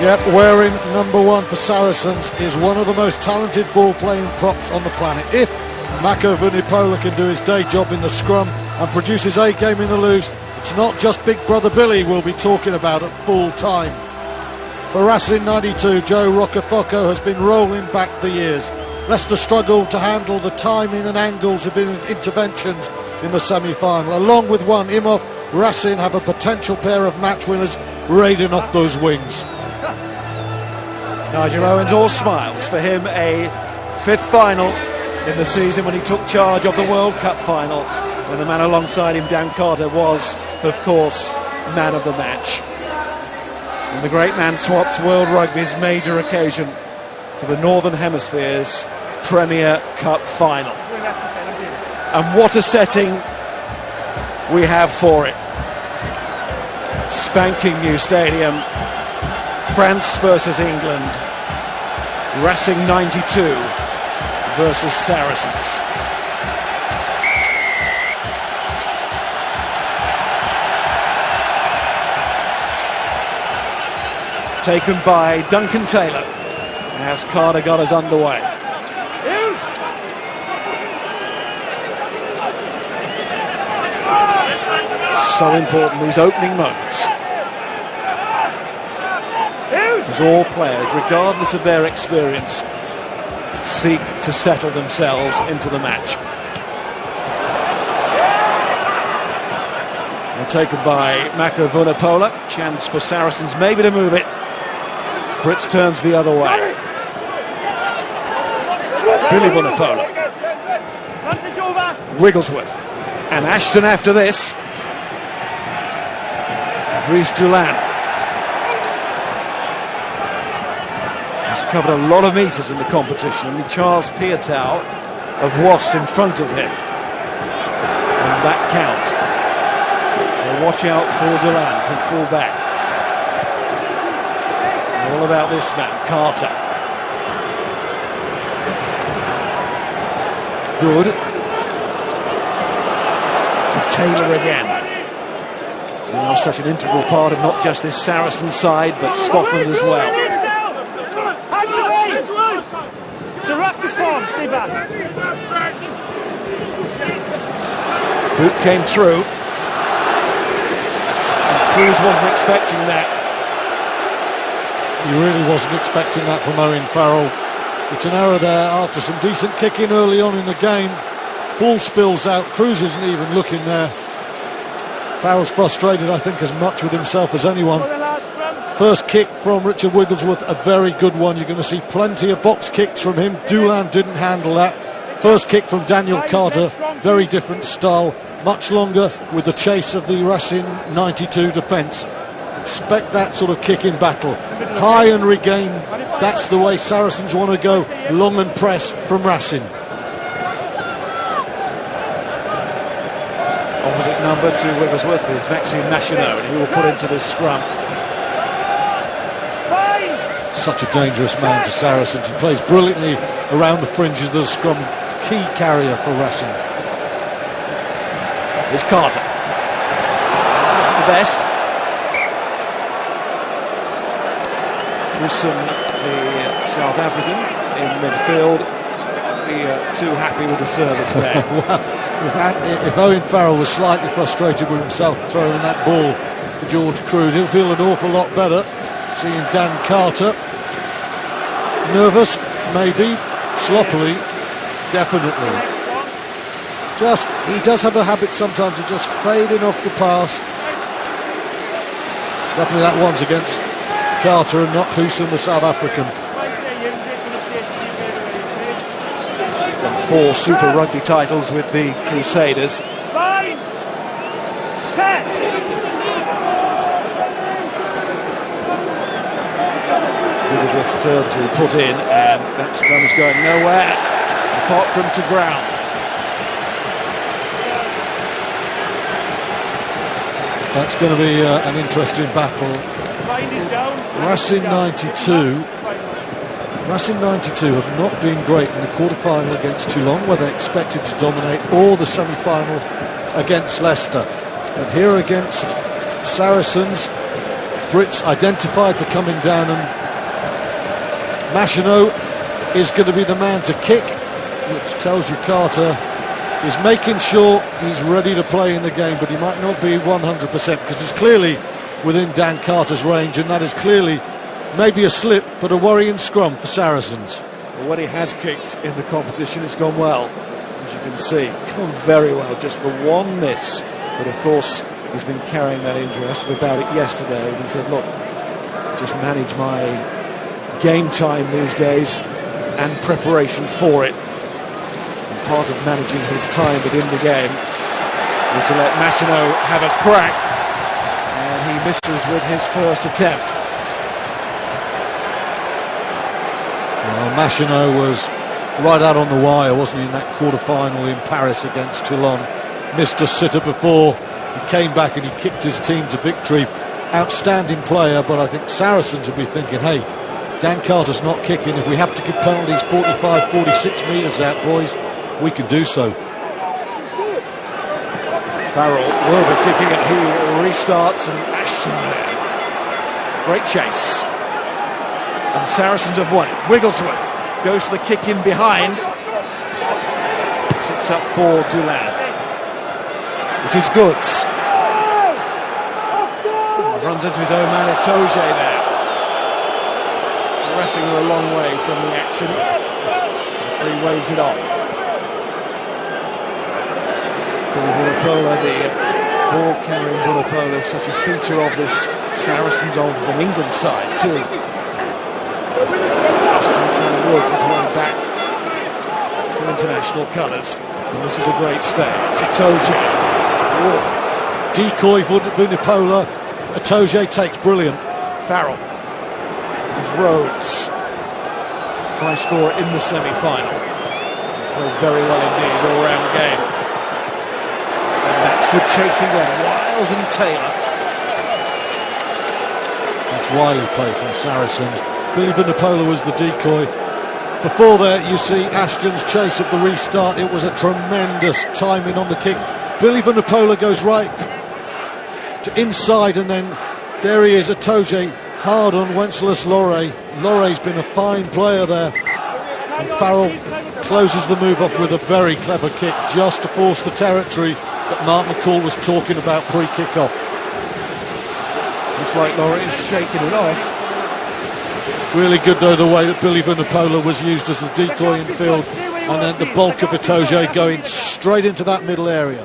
Yep, wearing number 1 for Saracens is one of the most talented ball-playing props on the planet. If Mako Vunipola can do his day job in the scrum and produce his A game in the loose, it's not just Big Brother Billy we'll be talking about at full time. For Racing 92, Joe Rocathocco has been rolling back the years. Leicester struggled to handle the timing and angles of interventions in the semi-final. Along with one, Imhoff, Racing have a potential pair of match winners raiding off those wings. Nigel Owens all smiles. For him, a 5th final in the season when he took charge of the World Cup final, when the man alongside him, Dan Carter, was, of course, man of the match. And the great man swaps World Rugby's major occasion for the Northern Hemisphere's Premier Cup final. And what a setting we have for it. Spanking new stadium, France versus England, Racing 92 versus Saracens. Taken by Duncan Taylor as Carter got us underway. So important, these opening moments. As all players, regardless of their experience, seek to settle themselves into the match. And taken by Mako Vunipola. Chance for Saracens maybe to move it. Brits turns the other way. Billy Vunipola. Wigglesworth. And Ashton after this. Brice Dulin. He's covered a lot of metres in the competition. And Charles Piatow of Wasps in front of him. And that count. So watch out for Dulin from full back. All about this man, Carter. Good. And Taylor again. Now such an integral part of not just this Saracen side, but Scotland as well. Boot came through. And Cruz wasn't expecting that. He really wasn't expecting that from Owen Farrell. It's an error there after some decent kicking early on in the game. Ball spills out. Cruz isn't even looking there. Farrell's frustrated, I think, as much with himself as anyone. First kick from Richard Wigglesworth, a very good one. You're going to see plenty of box kicks from him. Dulin didn't handle that. First kick from Daniel Carter, very different style, much longer with the chase of the Racing 92 defence. Expect that sort of kick in battle. High and regain, that's the way Saracens want to go. Long and press from Racing. Opposite number to Wigglesworth is Maxime Nationaux, and he will put into this scrum. Such a dangerous man to Saracens. He plays brilliantly around the fringes of the scrum. Key carrier for Racing. Here's Carter. Wasn't the best. Wilson, the South African, in midfield. Be too happy with the service there. Well, if Owen Farrell was slightly frustrated with himself throwing that ball to George Cruz, he'll feel an awful lot better seeing Dan Carter. Nervous, maybe. Sloppily, definitely. He does have a habit sometimes of just fading off the pass. Definitely that one's against Carter and not Houston, the South African. He's won 4 Super Rugby titles with the Crusaders. Wigglesworth's turn to put in, and that scrum is going nowhere apart from to ground. That's going to be an interesting battle. Racing 92 have not been great in the quarter-final against Toulon, where they expected to dominate, or the semi-final against Leicester. And here against Saracens, Brits identified for coming down, and Machineau is going to be the man to kick, which tells you Carter is making sure he's ready to play in the game, but he might not be 100% because it's clearly within Dan Carter's range, and that is clearly maybe a slip, but a worrying scrum for Saracens. Well, when he has kicked in the competition, it's gone well, as you can see. Gone very well, just the one miss. But of course, he's been carrying that injury. I asked him about it yesterday, and he said, look, just manage my game time these days and preparation for it. And part of managing his time within the game is to let Machineau have a crack, and he misses with his first attempt. Well, Machineau was right out on the wire, wasn't he, in that quarter-final in Paris against Toulon. Missed a sitter before, he came back and he kicked his team to victory. Outstanding player, but I think Saracens will be thinking, hey, Dan Carter's not kicking. If we have to give penalties 45, 46 metres out, boys, we can do so. Farrell will be kicking it. He restarts, and Ashton there. Great chase. And Saracens have won it. Wigglesworth goes for the kick in behind. Sits up for Dulin. This is Goods. Runs into his own man, Etoge there. Wrestling a long way from the action. The referee waves it on. Vunipola, the ball-carrying Vunipola, is such a feature of this Saracens of the England side too. Ashton trying to work his way back to international colours. And this is a great stage. Etoge. Decoy Vunipola. Etoge takes, brilliant. Farrell. Is Rhodes. Try score in the semi-final. Played very well indeed all round the game. And that's good chasing there. Wiles and Taylor. That's wily play from Saracens. Billy Vunipola was the decoy. Before that, you see Ashton's chase of the restart. It was a tremendous timing on the kick. Billy Vunipola goes right to inside, and then there he is, Etoge, hard on Wenceslas-Loré. Loré's been a fine player there, and Farrell closes the move off with a very clever kick just to force the territory that Mark McCall was talking about pre-kick-off. Looks like Loré is shaking it off. Really good though the way that Billy Vunipola was used as the decoy in field, and then the bulk of Etoge going straight into that middle area.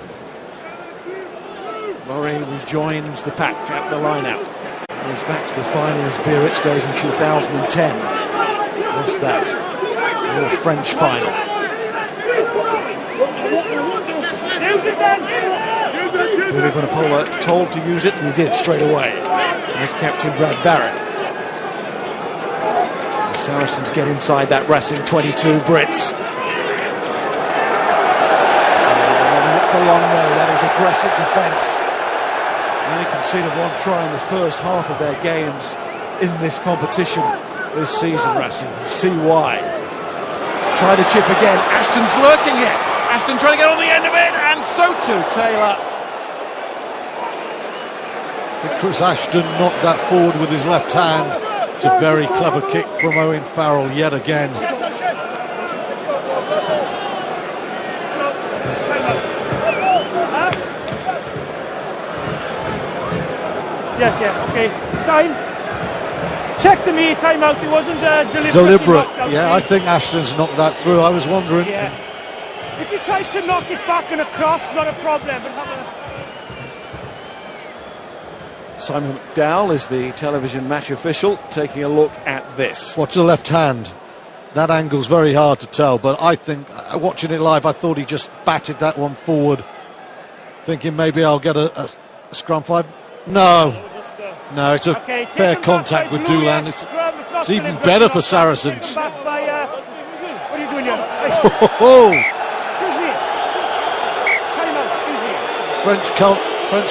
Loré rejoins the pack at the line-out. Goes back to the final as Biarritz days in 2010. What's that? The French final. Billy Vunipola told to use it, and he did straight away. As captain Brad Barrett. The Saracens get inside that wrestling 22 Brits. Not for long though, that is aggressive defence. Only conceded one try in the first half of their games in this competition this season, Racing. You see why. Try to chip again. Ashton's lurking it. Ashton trying to get on the end of it, and so too Taylor. I think Chris Ashton knocked that forward with his left hand. It's a very clever kick from Owen Farrell yet again. Yes, okay. Sign. Check to me, time out. It wasn't deliberate. Yeah, I think Ashton's knocked that through. I was wondering. Yeah. If he tries to knock it back and across, not a problem. But Simon McDowell is the television match official, taking a look at this. Watch the left hand. That angle's very hard to tell, but I think, watching it live, I thought he just batted that one forward, thinking maybe I'll get a scrum five. No, it's a fair contact with Dulin. It's even better for Saracens. what are you doing here? French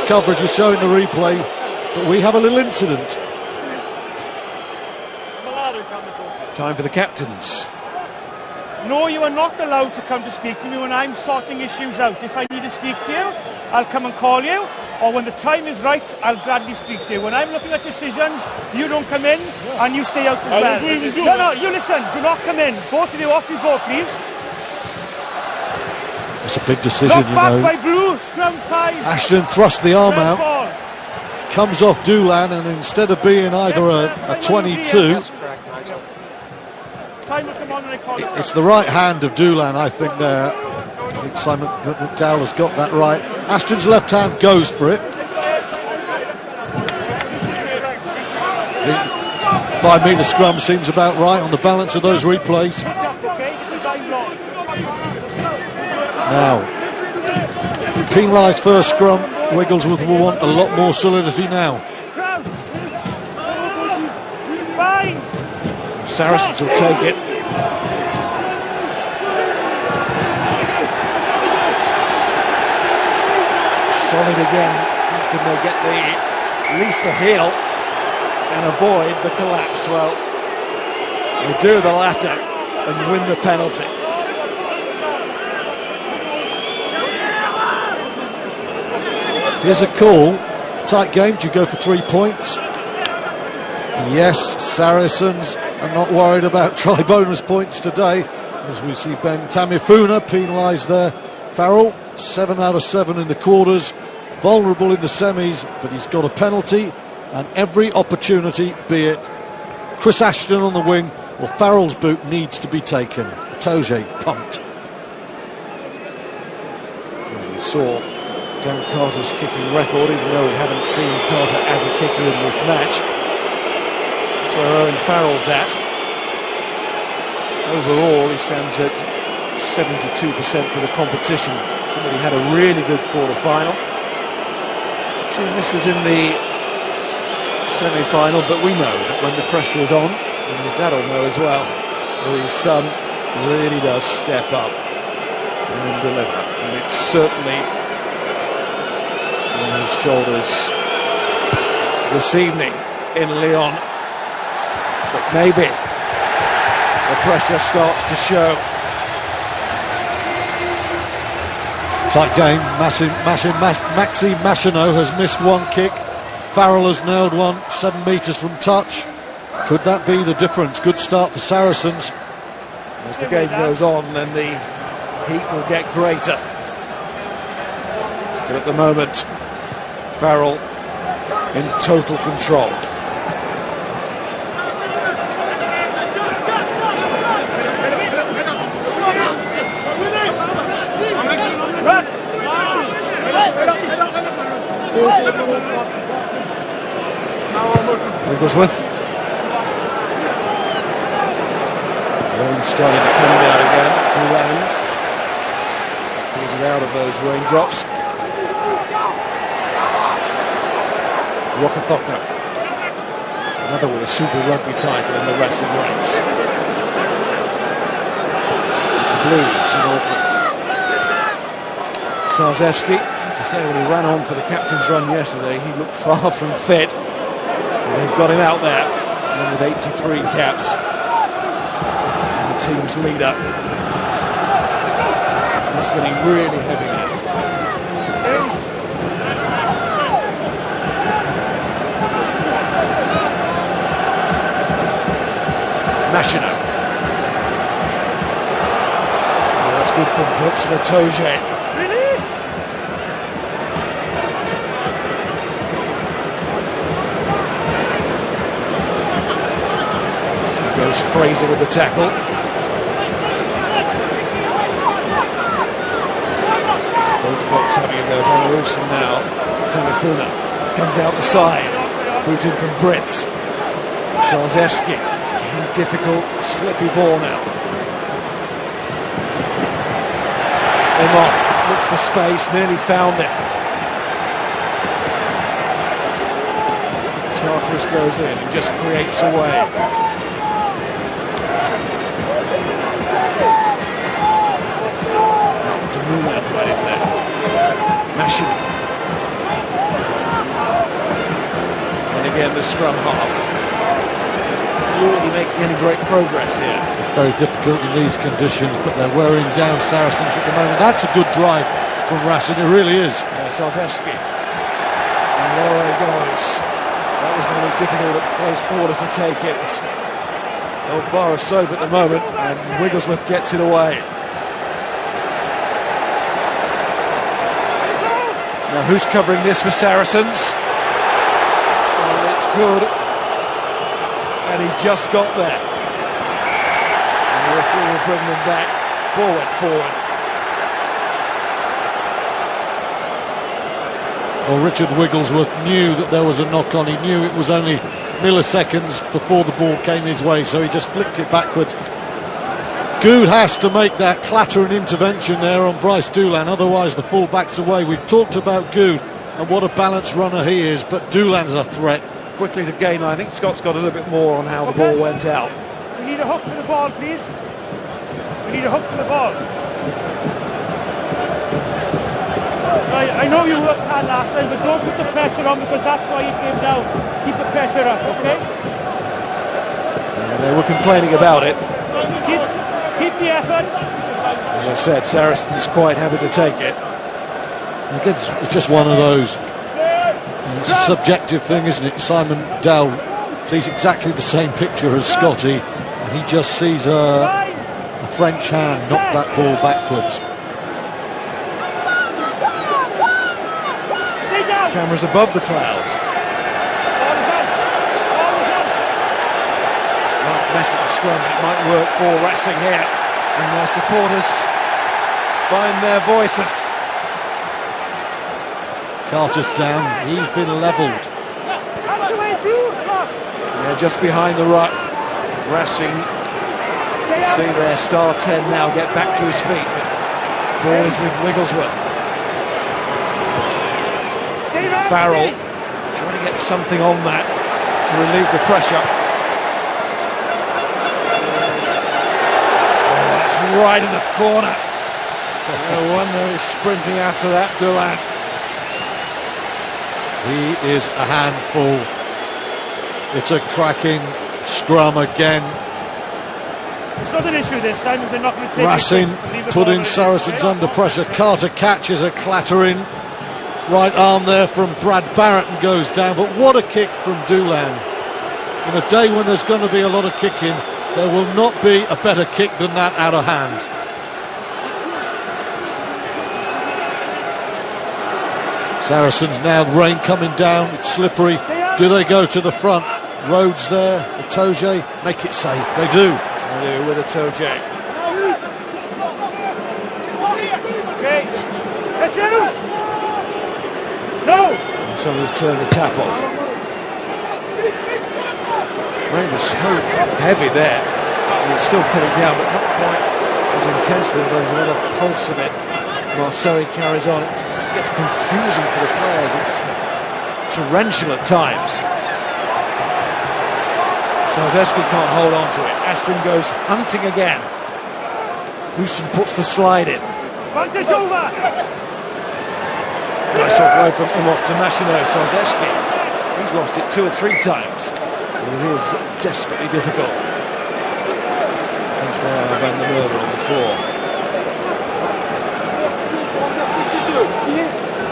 coverage is showing the replay, but we have a little incident. Time for the captains. No, you are not allowed to come to speak to me when I'm sorting issues out. If I need to speak to you, I'll come and call you. or when the time is right, I'll gladly speak to you. When I'm looking at decisions, you don't come in and you stay out as well. I agree with you. No, you listen. Do not come in. Both of you, off you go, please. It's a big decision, Knock you back know. by Blue. Scrum 5. Ashton thrust the arm Red out, ball. comes off Doolan, and instead of being either a 22, Time will come on when I call it. it's the right hand of Doolan, I think, there. I think Simon McDowell has got that right. Ashton's left hand goes for it. The 5 metre scrum seems about right on the balance of those replays. Now, penalised first scrum. Wigglesworth will want a lot more solidity now. Saracens will take it. Solid again. How can they get at least the heel and avoid the collapse? Well, they do the latter and win the penalty. Here's a call. Tight game. Do you go for 3 points? Yes, Saracens are not worried about try bonus points today, as we see Ben Tamifuna penalised there. Farrell, 7 out of 7 in the quarters, vulnerable in the semis, but he's got a penalty and every opportunity, be it Chris Ashton on the wing or Farrell's boot, needs to be taken. Toje pumped. We saw Dan Carter's kicking record, even though we haven't seen Carter as a kicker in this match. That's where Owen Farrell's at. Overall, he stands at 72% for the competition. Somebody had a really good quarter-final. 2 misses in the semi-final, but we know that when the pressure is on, and his dad will know as well, that his son really does step up and deliver. And it's certainly on his shoulders this evening in Lyon. But maybe the pressure starts to show. Tight game. Maxime Machino has missed 1 kick. Farrell has nailed one 7 metres from touch. Could that be the difference? Good start for Saracens. As the game goes on, then the heat will get greater. But at the moment, Farrell in total control. Wigglesworth. Rain starting to come down again. Doolan pulls it out of those raindrops. Rokothoka, another with a Super Rugby title in the wrestling ranks. Blues in Auckland. Sarczewski, to say when he ran on for the captain's run yesterday, he looked far from fit. They've got him out there, and with 83 caps, and the team's leader. And it's getting really heavy now. Machino. Oh, that's good for Toje. Goes Fraser with the tackle. Both blocks having a go. Belarus now. Tamifuna comes out the side. Boot in from Brits. Sarczewski. It's getting difficult. Slippy ball now. Him off. Looks for space. Nearly found it. Charteris goes in and just creates a way. Machino. And again the scrum half. Really making any great progress here. Very difficult in these conditions, but they're wearing down Saracens at the moment. That's a good drive from Racing, it really is. Sarczewski. And lower he goes. That was going to be difficult at close quarter to take it. Old bar is soap at the moment, and Wigglesworth gets it away. Now who's covering this for Saracens? Oh, it's good. And he just got there. And the referee will bring them back. Ball went forward. Well, Richard Wigglesworth knew that there was a knock-on. He knew it was only milliseconds before the ball came his way, so he just flicked it backwards. Good has to make that clattering intervention there on Bryce Doolan, otherwise the full-back's away. We've talked about Good and what a balanced runner he is, but Doolan's a threat. Quickly to gain, I think Scott's got a little bit more on how the ball went out. We need a hook for the ball, please. We need a hook for the ball. I know you worked hard last time, but don't put the pressure on, because that's why you came down. Keep the pressure up, okay? And they were complaining about it. Keep the effort. As I said, Saracens quite happy to take it. It's just one of those. And it's a subjective thing, isn't it? Simon Dowell sees exactly the same picture as Scotty, and he just sees a French hand knock that ball backwards. Cameras above the clouds. Right, messing the scrum, it might work for Racing here, and their supporters find their voices. Carter's down, he's been levelled. Yeah, just behind the ruck. Racing see their star 10 now get back to his feet. Ball is with Wigglesworth. Farrell trying to get something on that to relieve the pressure. Oh, that's right in the corner. No wonder he's sprinting after that, Doolan. He is a handful. It's a cracking scrum again. It's not an issue this time, they're not going to take Racing putting Saracens under pressure. Carter catches a clattering right arm there from Brad Barrett and goes down, but what a kick from Doolan. In a day when there's going to be a lot of kicking, there will not be a better kick than that out of hand. Saracens now, rain coming down, it's slippery. Do they go to the front? Rhodes there, the Toje, make it safe. They do. They do with a Toje. Okay. Jesus! No! And someone's turned the tap off. Rain was so heavy there. It's still coming down, but not quite as intensely. There's another pulse of it. While Sarries carries on, it gets confusing for the players. It's torrential at times. Sarries can't hold on to it. Ashton goes hunting again. Houston puts the slide in. Vantage over! Nice offload from Imhoff to Machino. Sarries, he's lost it 2 or 3 times. It is desperately difficult. Thanks for Van der Merwe on the floor.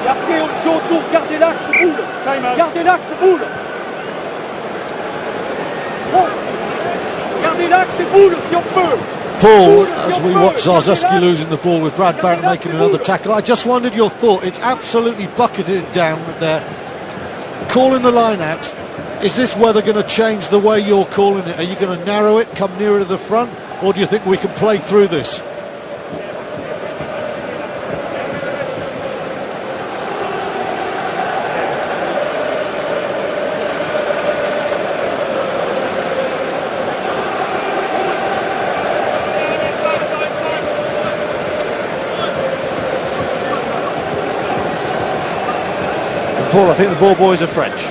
Et après on joue autour, gardez l'axe boule. Gardez l'axe boule. Gardez l'axe boule si on peut. Paul, as we watch Sarries losing the ball with Brad Barrett making another tackle, I just wondered your thought. It's absolutely bucketed down there. Calling the line out. Is this weather going to change the way you're calling it? Are you going to narrow it, come nearer to the front, or do you think we can play through this? Paul, I think the ball boys are French.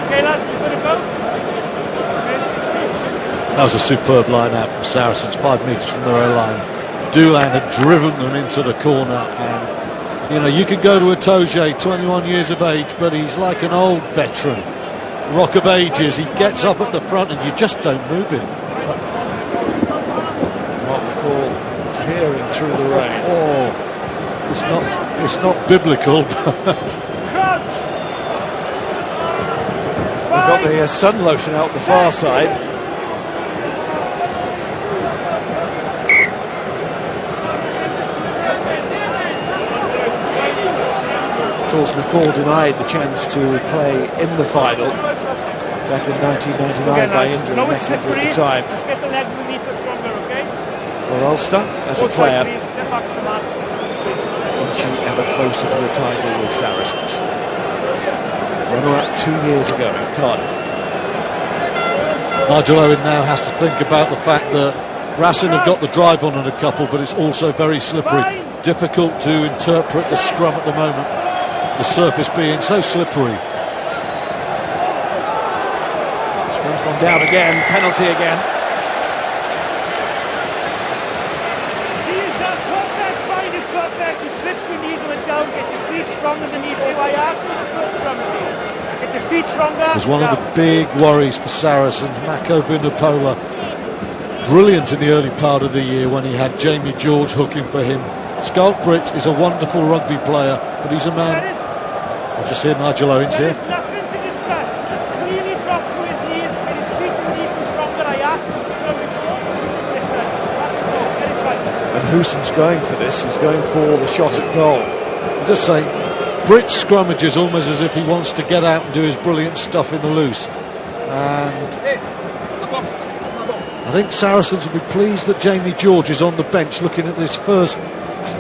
Okay, lads, we're going to go. That was a superb line out from Saracens, 5 metres from their own line. Doolan had driven them into the corner, and you know, you can go to a Toje, 21 years of age, but he's like an old veteran, rock of ages. He gets up at the front and you just don't move him. What we call tearing through the rain. Oh, it's not biblical, but we've got the sun lotion out the far side. Of course, McCall denied the chance to play in the final back in 1999 by injury. No, it's slippery. At the time. Just get the legs underneath us stronger, okay? For Ulster, as a player, Step back to the mat. inching ever closer to the title with Saracens. Runner-up 2 years ago in Cardiff. Nigel Owen now has to think about the fact that Racing have got the drive on a couple, but it's also very slippery. Difficult to interpret the scrum at the moment, the surface being so slippery. Scrum's gone down again, penalty again. He's perfect, Brian is perfect. He slipped your knees and went down, get your feet stronger than you see why after the first scrum. Get your feet stronger. It was one of the big worries for Saracens. Mako Vunipola, brilliant in the early part of the year when he had Jamie George hooking for him. Schalk Britt is a wonderful rugby player, but he's a man. I just hear Nigel Owens here. There is nothing to discuss. Clearly dropped to his knees, get his feet underneath him stronger. I asked him to scrum before. Listen, let it go, get it right. And Houston's going for this, he's going for the shot at goal. I just say, Britt scrummages almost as if he wants to get out and do his brilliant stuff in the loose. And I think Saracens will be pleased that Jamie George is on the bench looking at this first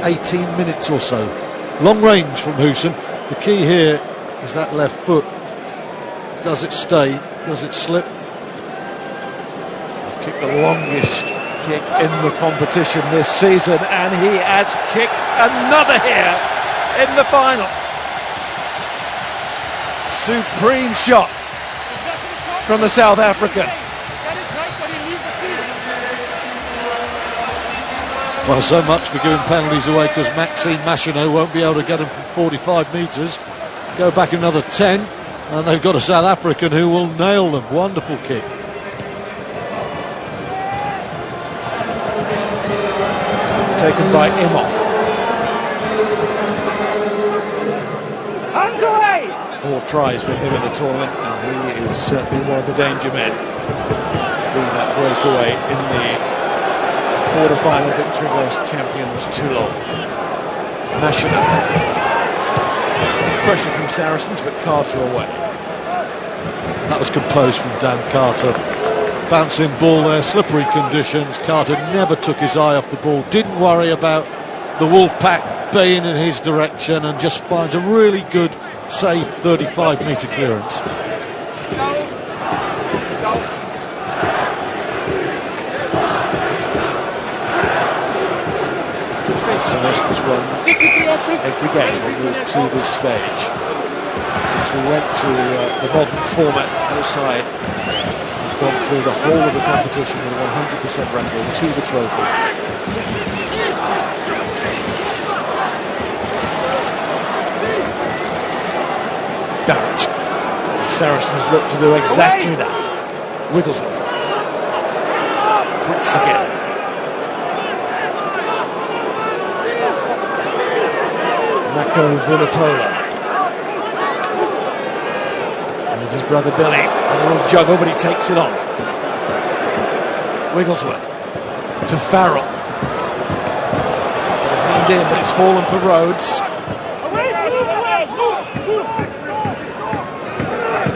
18 minutes or so. Long range from Houston. The key here is that left foot. Does it stay? Does it slip? He's kicked the longest kick in the competition this season, and he has kicked another here in the final. Supreme shot from the South African. Well, so much for giving penalties away because Maxime Machineau won't be able to get them from 45 metres. Go back another 10, and they've got a South African who will nail them. Wonderful kick. Taken by Imhoff. Hands away! 4 tries for him in the tournament, and he is certainly one of the danger men. Through that breakaway in the quarter-final victory against champions Toulon. Machineau. Pressure from Saracens, but Carter away. That was composed from Dan Carter. Bouncing ball there, slippery conditions. Carter never took his eye off the ball, didn't worry about the Wolfpack baying in his direction, and just finds a really good, safe 35-metre clearance. Saracens run every game on route to this stage. Since we went to the modern format, no side has gone through the whole of the competition with a 100% record to the trophy. Barrett. Saracens look to do exactly that. Wigglesworth. Prince again. Mako Vunipola. And there's his brother Billy. A little juggle, but he takes it on. Wigglesworth to Farrell. There's a hand in, but it's fallen for Rhodes.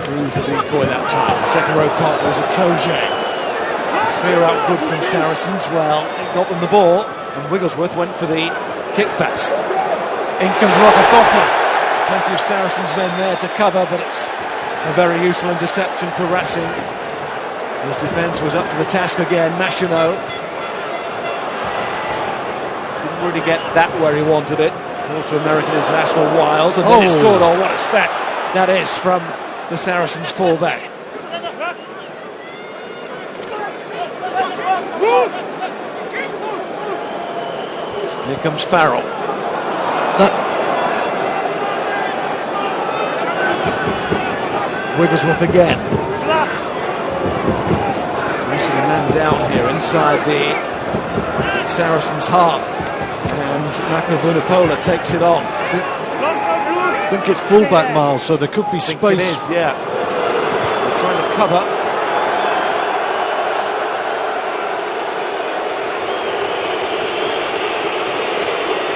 Through the decoy that time. The second row partner was a Toje. Clear out good from Saracens. Well, it got them the ball, and Wigglesworth went for the kick pass. In comes Rokafoko. Plenty of Saracens men there to cover, but it's a very useful interception for Racing. His defence was up to the task again. Machineau didn't really get that where he wanted it. Falls to American international Wiles, and then he scored. Oh, what a stat that is from the Saracens fullback. Here comes Farrell. Wigglesworth again. Racing a man down here inside the Saracens half. And Makavunapola takes it on. I think it's fullback, Miles, so there could be space. It is, yeah. They're trying to cover.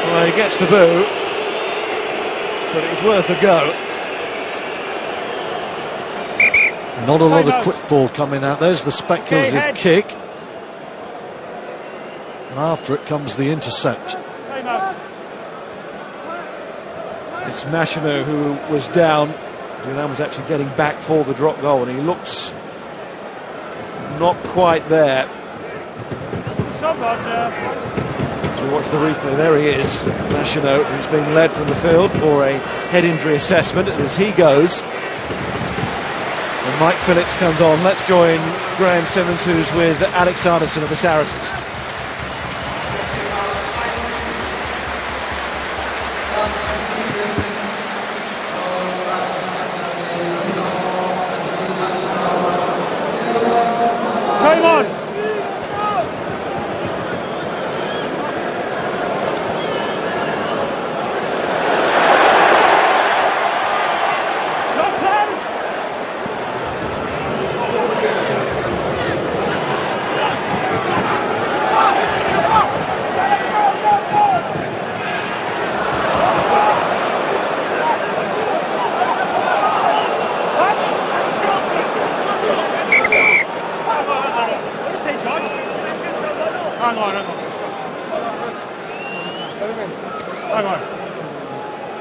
Well, he gets the boo, but it's worth a go. Not a lot of quick ball coming out. There's the speculative kick. And after it comes the intercept. It's Machino who was down. Dulan was actually getting back for the drop goal, and he looks not quite there. So we watch the replay. There he is, Machino, who's being led from the field for a head injury assessment. And as he goes, and Mike Phillips comes on, let's join Graham Simmons, who's with Alex Sanderson of the Saracens. Time on!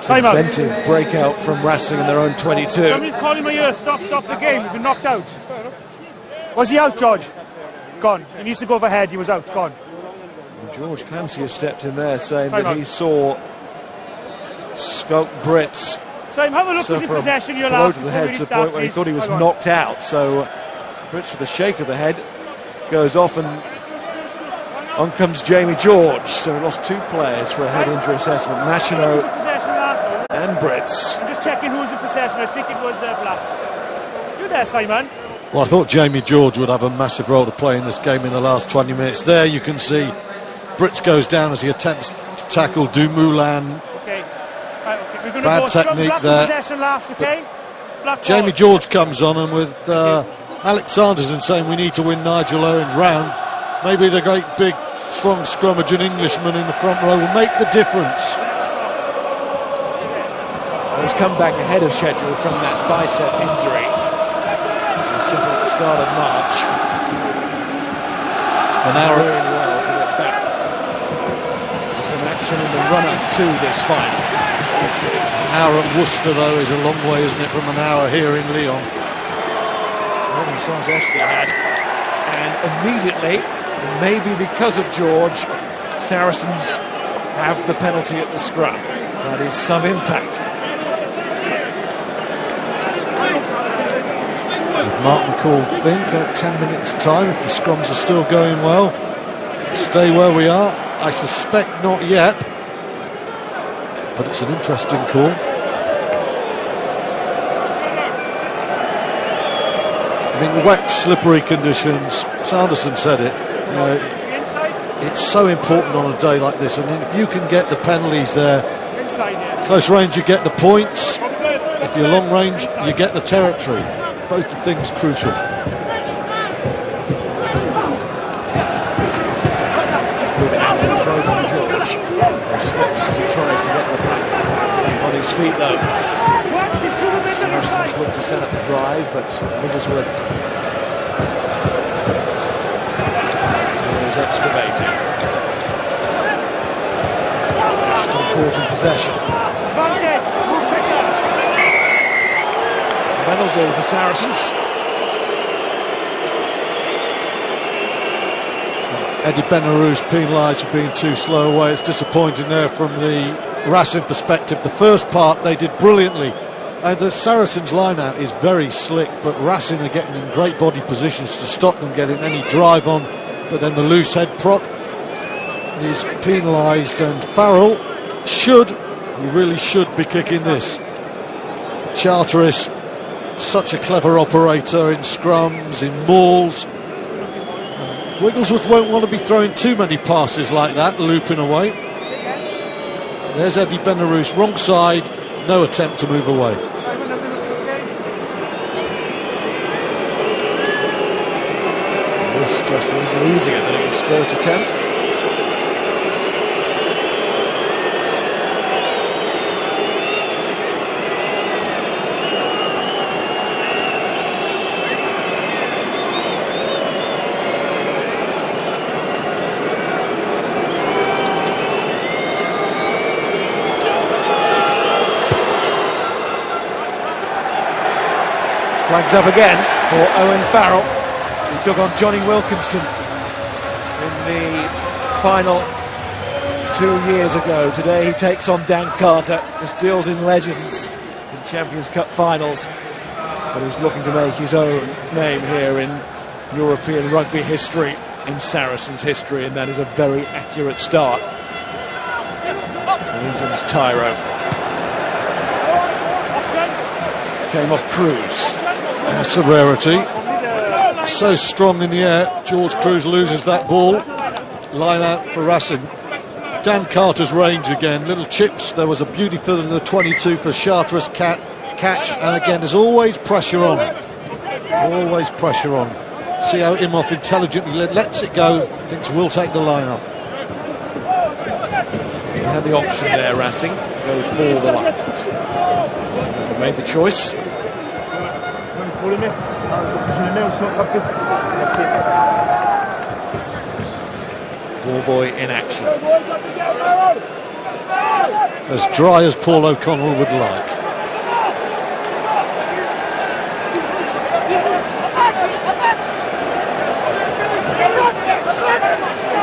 Inventive breakout from Racing in their own 22. Somebody's calling my ear. Stop the game. He's been knocked out. Was he out, George? Gone. He needs to go overhead. He was out. Gone. George Clancy has stepped in there saying that he saw Scope Brits suffer a blow to the head to the point where he thought he was knocked out. So Brits with a shake of the head goes off, and on comes Jamie George. So we lost two players for a head injury assessment. Machino and Brits. I'm just checking who's in possession. I think it was Black. You there, Simon? Well, I thought Jamie George would have a massive role to play in this game in the last 20 minutes. There you can see Brits goes down as he attempts to tackle Dumoulin. Okay. Right, okay. We're gonna Bad go technique Black there. Possession last, okay? Black Jamie ball. George comes on, and with Alex Sanderson saying we need to win Nigel Owens round, maybe the great big strong scrummaging Englishman in the front row will make the difference. He's come back ahead of schedule from that bicep injury. Simple at the start of March. An hour doing well to get back. There's some action in the run-up to this final. An hour at Worcester, though, is a long way, isn't it, from an hour here in Lyon? It's more than Sarries had. And immediately, maybe because of George, Saracens have the penalty at the scrum. That is some impact. Mark McCall think at 10 minutes time, if the scrums are still going well, stay where we are. I suspect not yet, but it's an interesting call. I mean, wet, slippery conditions, Sanderson said it, you know, it's so important on a day like this. I mean, if you can get the penalties there, close range you get the points, if you're long range you get the territory. Both the things crucial. Good throw from George. He slips as he tries to get the back on his feet though. Saracens look to set up the drive, but Wigglesworth is excavating. Still caught in possession. That'll do for Saracens. Eddie Benarou's penalised for being too slow away. It's disappointing there from the Racing perspective. The first part they did brilliantly. The Saracens line-out is very slick, but Racing are getting in great body positions to stop them getting any drive on. But then the loose head prop is penalised, and Farrell he really should be kicking this. Charteris, such a clever operator in scrums, in mauls. Wigglesworth won't want to be throwing too many passes like that, looping away. There's Eddie Benarous, wrong side, no attempt to move away. This just a little easier than his first attempt. Flags up again for Owen Farrell. He took on Johnny Wilkinson in the final 2 years ago. Today he takes on Dan Carter. This deals in legends in Champions Cup finals. But he's looking to make his own name here in European rugby history, in Saracens history, and that is a very accurate start. And England's tyro came off Cruz. That's a rarity. So strong in the air. George Cruz loses that ball. Line out for Racing. Dan Carter's range again. Little chips. There was a beauty for the 22 for Chartres catch. And again, there's always pressure on. Always pressure on. See how Imhoff intelligently lets it go. Thinks we'll take the line off. He had the option there, Racing. Go for the line. He made the choice. Ball boy in action. As dry as Paul O'Connell would like.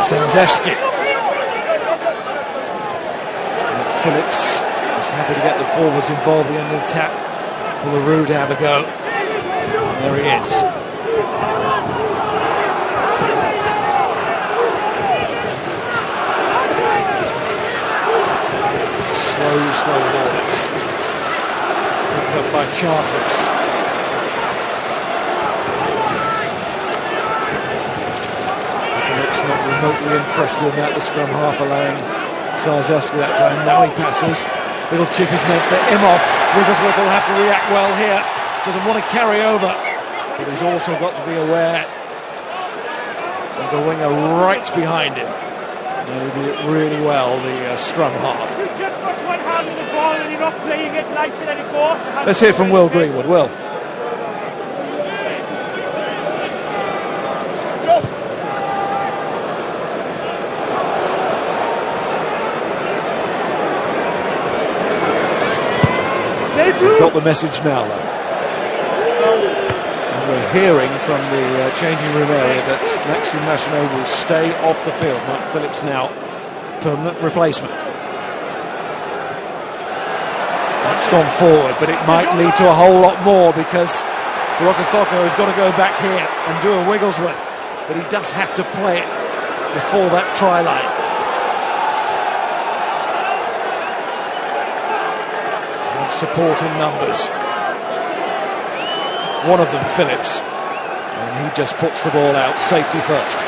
Sanzeski. Phillips just happy to get the forwards involved at the end of the tap for the Roux to have a go. There he is. Slow balls. Picked up by Chartres. Phillips not remotely interested in that, the scrum half allowing Sarries that time. Now he passes. Little chip is meant for Imhoff. Wigglesworth will have to react well here. Doesn't want to carry over, but he's also got to be aware of the winger right behind him. And he did it really well, the scrum half. You've just got one hand on the ball and you're not playing it nice to let it go. Let's hear from Will Greenwood. Will. We've got the message now, though. And we're hearing from the changing room area that Maxime Machineau will stay off the field. Mike Phillips now permanent replacement. That's gone forward, but it might lead to a whole lot more because Rokocoko has got to go back here and do a Wigglesworth, but he does have to play it before that try line. Support in numbers. One of them, Phillips, and he just puts the ball out, safety first.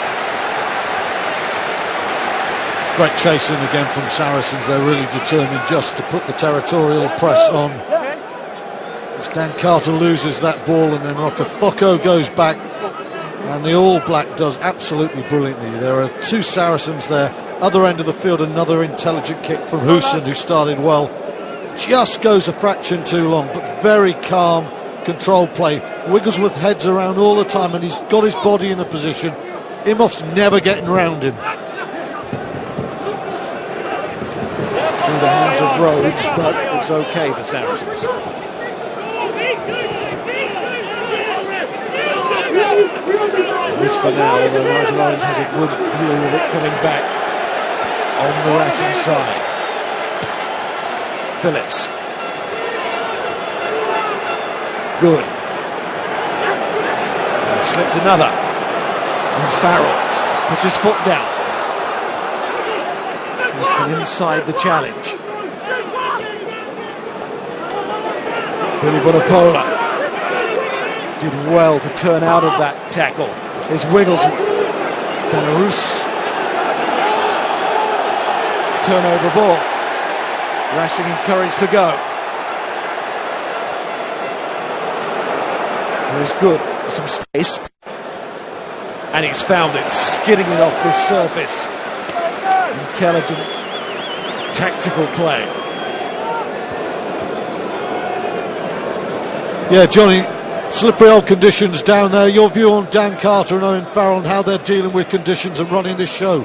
Great chasing again from Saracens. They're really determined just to put the territorial press on. As Dan Carter loses that ball and then Rokocoko goes back, and the All Black does absolutely brilliantly. There are two Saracens there. Other end of the field, another intelligent kick from Hooson, who started well. Just goes a fraction too long, but very calm, controlled play. Wigglesworth heads around all the time, and he's got his body in a position. Imhoff's never getting round him. Through the hands of Rhodes, but it's okay for Saracens. This for now, although Nigel Owens has a good view of it coming back on the Racing side. Phillips. Good. And slipped another. And Farrell puts his foot down. He's come inside the challenge. Billy Vunipola did well to turn out of that tackle. Here's Wigglesworth. Benarous. Turnover ball. Racing encouraged to go. It was good, some space. And he's found it, skidding it off this surface. Intelligent, tactical play. Yeah, Johnny, slippery old conditions down there. Your view on Dan Carter and Owen Farrell and how they're dealing with conditions and running this show?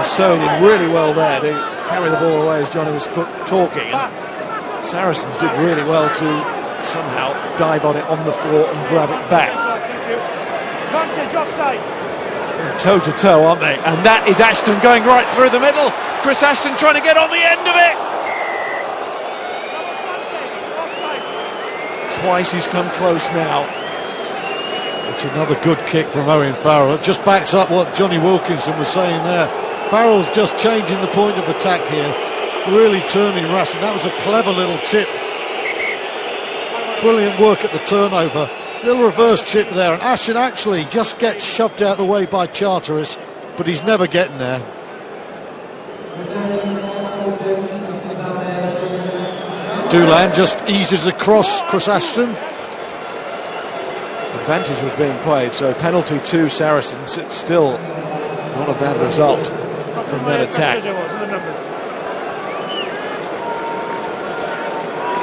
So he did really well there to carry the ball away as Johnny was talking. And Saracens did really well to somehow dive on it on the floor and grab it back. Toe to toe, aren't they? And that is Ashton going right through the middle. Chris Ashton trying to get on the end of it. Twice he's come close now. It's another good kick from Owen Farrell. It just backs up what Johnny Wilkinson was saying there. Farrell's just changing the point of attack here, really turning Racing. That was a clever little chip. Brilliant work at the turnover. Little reverse chip there, and Ashton actually just gets shoved out of the way by Charteris, but he's never getting there. Doolan just eases across Chris Ashton. Advantage was being played, so penalty to Saracens. It's still not a bad result from that attack.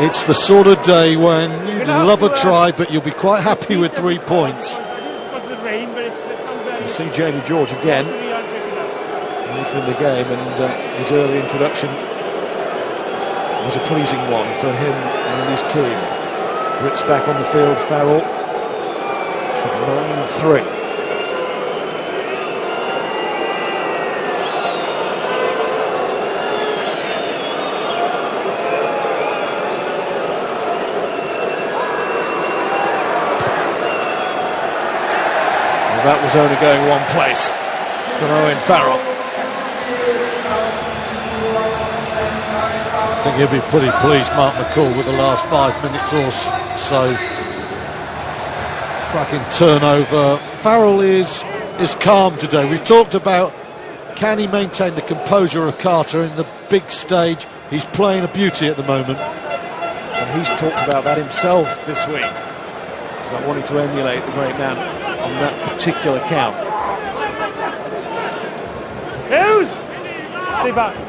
It's the sort of day when you love a try, but you'll be quite happy with 3 points. You see Jamie George again later in the game, and his early introduction was a pleasing one for him and his team. Brits back on the field, Farrell from 9-3. That was only going one place from Owen Farrell. I think he'll be pretty pleased, Mark McCall, with the last 5 minutes or so. Cracking turnover. Farrell is calm today. We've talked about, can he maintain the composure of Carter in the big stage? He's playing a beauty at the moment. And he's talked about that himself this week, about wanting to emulate the great man on that particular count.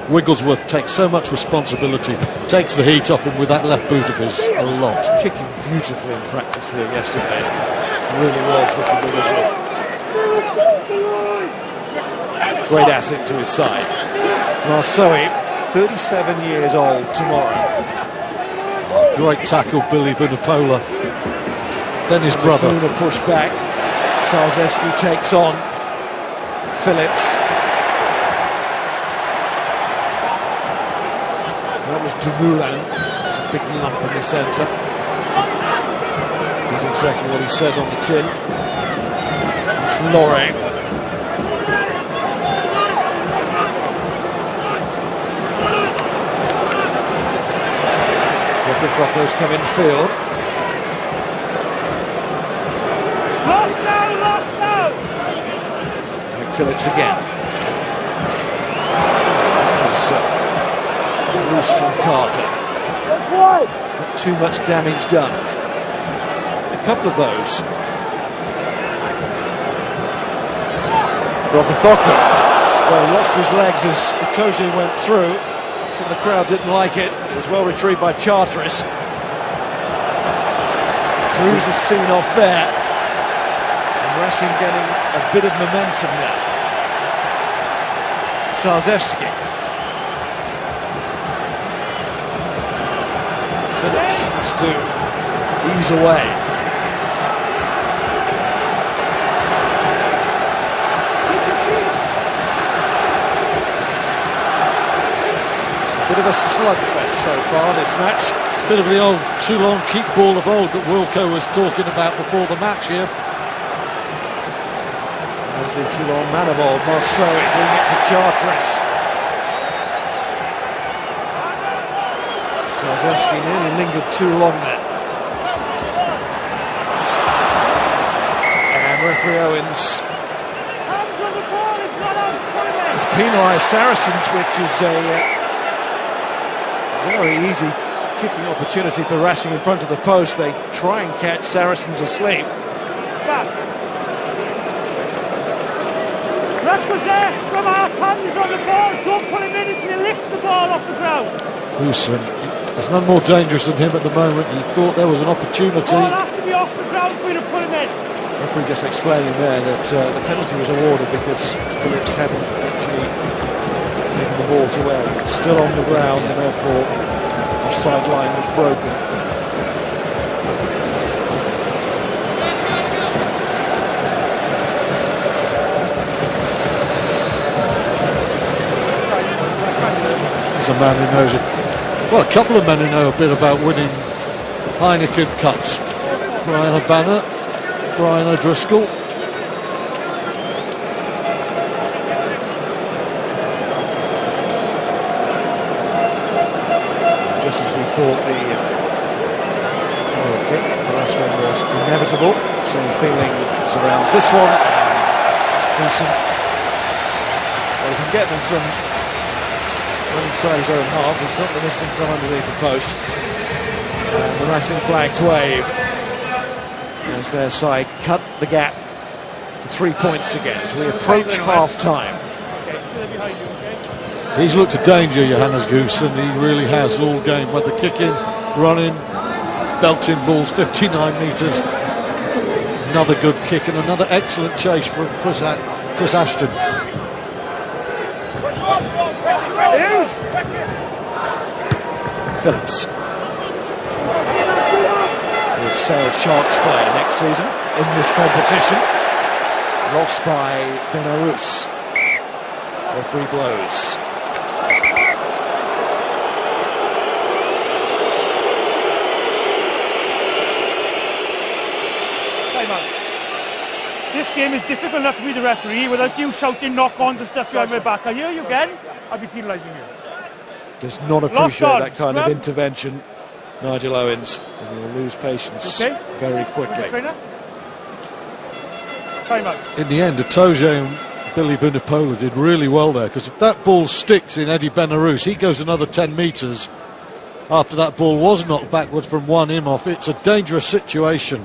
Wigglesworth takes so much responsibility, takes the heat off him with that left boot of his a lot. Kicking beautifully in practice here yesterday. Really was Richard Wigglesworth. Great asset to his side. Marsoe, 37 years old tomorrow. Great tackle, Billy Vunipola. Then his brother. Vuna pushed back. Sarries takes on Phillips. That was Dumoulin. It's a big lump in the centre. Does exactly what he says on the tin. It's Lorre. The Frocos come in field. Phillips again. Loose from Carter. Not too much damage done. A couple of those. Rokothoko, well, lost his legs as Itoje went through. Some of the crowd didn't like it. It was well retrieved by Charteris. Cruz is seen off there. Racing getting a bit of momentum now. Sarries. Phillips has to ease away. bit of a slugfest so far this match. It's a bit of the old Toulon keep ball of old that Wilco was talking about before the match here. There's the Toulon man of old, Marceau, doing it to Chartres. Sarzeski nearly lingered too long there. And referee Owens has penalised Saracens, which is a very easy kicking opportunity for Racing in front of the post. They try and catch Saracens asleep. Ruck was there, scrum half hands on the ball, don't pull him in until he lifts the ball off the ground. Houston, there's none more dangerous than him at the moment. He thought there was an opportunity. The ball has to be off the ground for you to pull him in. Referee just explaining there that the penalty was awarded because Phillips hadn't actually taken the ball to where it's still on the ground, and therefore the sideline was broken. There's a man who knows it. Well, a couple of men who know a bit about winning Heineken Cups. Brian O'Banner, Brian O'Driscoll. Just as we thought the final kick, the last one was inevitable, same feeling surrounds this one. Wilson, well, he can get them from inside his own half. He's not missed them from underneath the post. And the Racing flags wave as their side cut the gap to 3 points again as we approach half-time. He's looked at danger, Johannes Goose, and he really has all game, whether kicking, running, belting balls, 59 metres. Another good kick and another excellent chase from Chris Ashton. Phillips will sail Sharks player next season in this competition. Lost by Belarus. Referee blows. This game is difficult enough to be the referee without you shouting knock-ons and stuff behind my back. I hear you again, I'll be penalising you. Does not appreciate that kind of intervention, Nigel Owens, and he'll lose patience very quickly. Time out. In the end, Atoje and Billy Vunipola did really well there, because if that ball sticks in Eddie Belarus, he goes another 10 metres after that ball was knocked backwards from one Imhoff. It's a dangerous situation.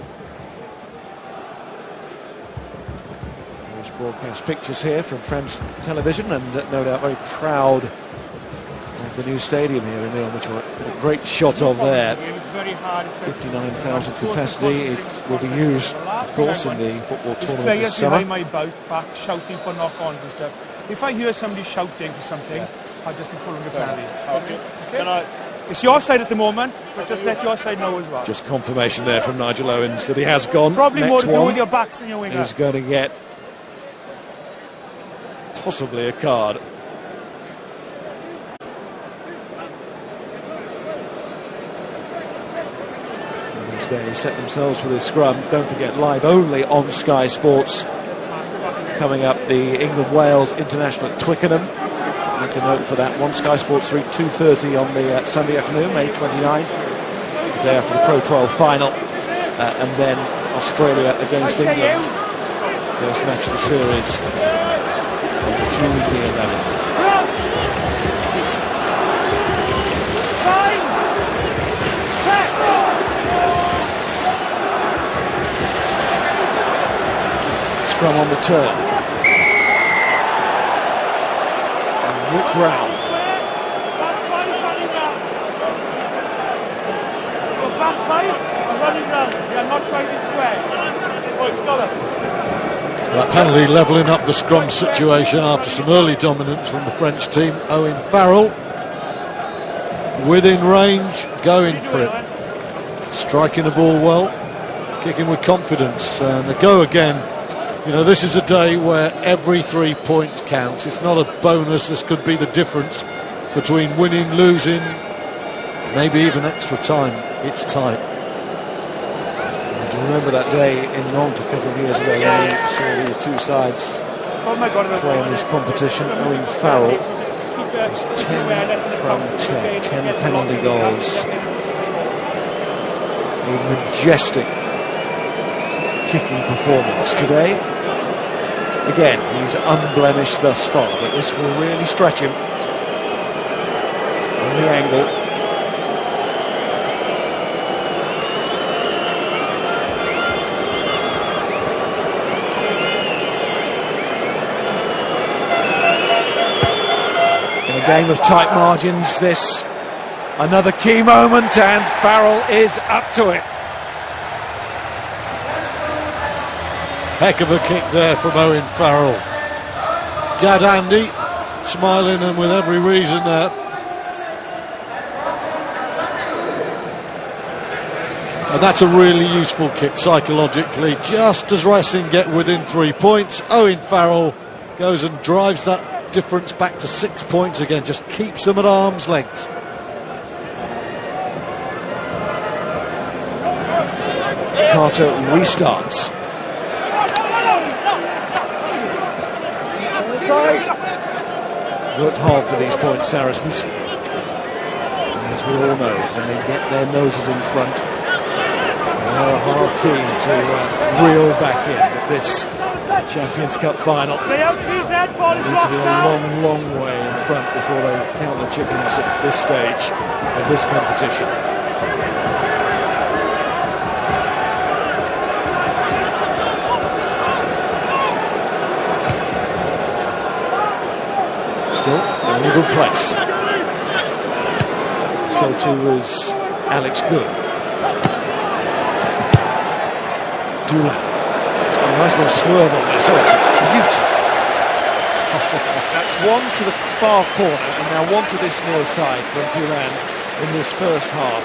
There's broadcast pictures here from French television, and no doubt very proud of the new stadium here in Lyon, which we're a great shot of there. 59,000 capacity. It will be used, of course, in the football tournament this summer. My back shouting for knock-ons and stuff. If I hear somebody shouting for something, I'll just be pulling the penalty. Okay. It's your side at the moment, but just let your side know as well. Just confirmation there from Nigel Owens that he has gone. Probably Next more to do one, with your backs and your winger. He's going to get possibly a card. They set themselves for this scrum. Don't forget, live only on Sky Sports. Coming up, the England-Wales International at Twickenham. Make a note for that one. Sky Sports 3, 2:30 on the Sunday afternoon, May 29th. The day after the Pro 12 final. And then Australia against England. First match of the series on June the 11th. Scrum on the turn. And whipped round. Back five and running round. You're not trying to square. That penalty levelling up the scrum situation after some early dominance from the French team. Owen Farrell within range, going for it. Striking the ball well, kicking with confidence. And a go again. You know, this is a day where every 3 points counts. It's not a bonus. This could be the difference between winning, losing, maybe even extra time. It's tight. Do you remember that day in Nantes a couple of years ago when we saw these two sides play in this competition? Owen Farrell was 10 from 10, 10 penalty goals. A majestic kicking performance today. Again, he's unblemished thus far, but this will really stretch him on the angle. In a game of tight margins, this another key moment, and Farrell is up to it. Heck of a kick there from Owen Farrell. Dad Andy smiling, and with every reason there. And that's a really useful kick psychologically. Just as Racing get within 3 points, Owen Farrell goes and drives that difference back to 6 points again, just keeps them at arm's length. Carter restarts. Worked hard for these points, Saracens. As we all know, when they get their noses in front, they're a hard team to reel back in. But this Champions Cup final need to be a long, long way in front before they count the chickens at this stage of this competition. Still in a good place. So too was Alex Good. Dula. It's got a nice little swerve on this. Oh, it's beauty. That's one to the far corner, and now one to this near side from Duran in this first half.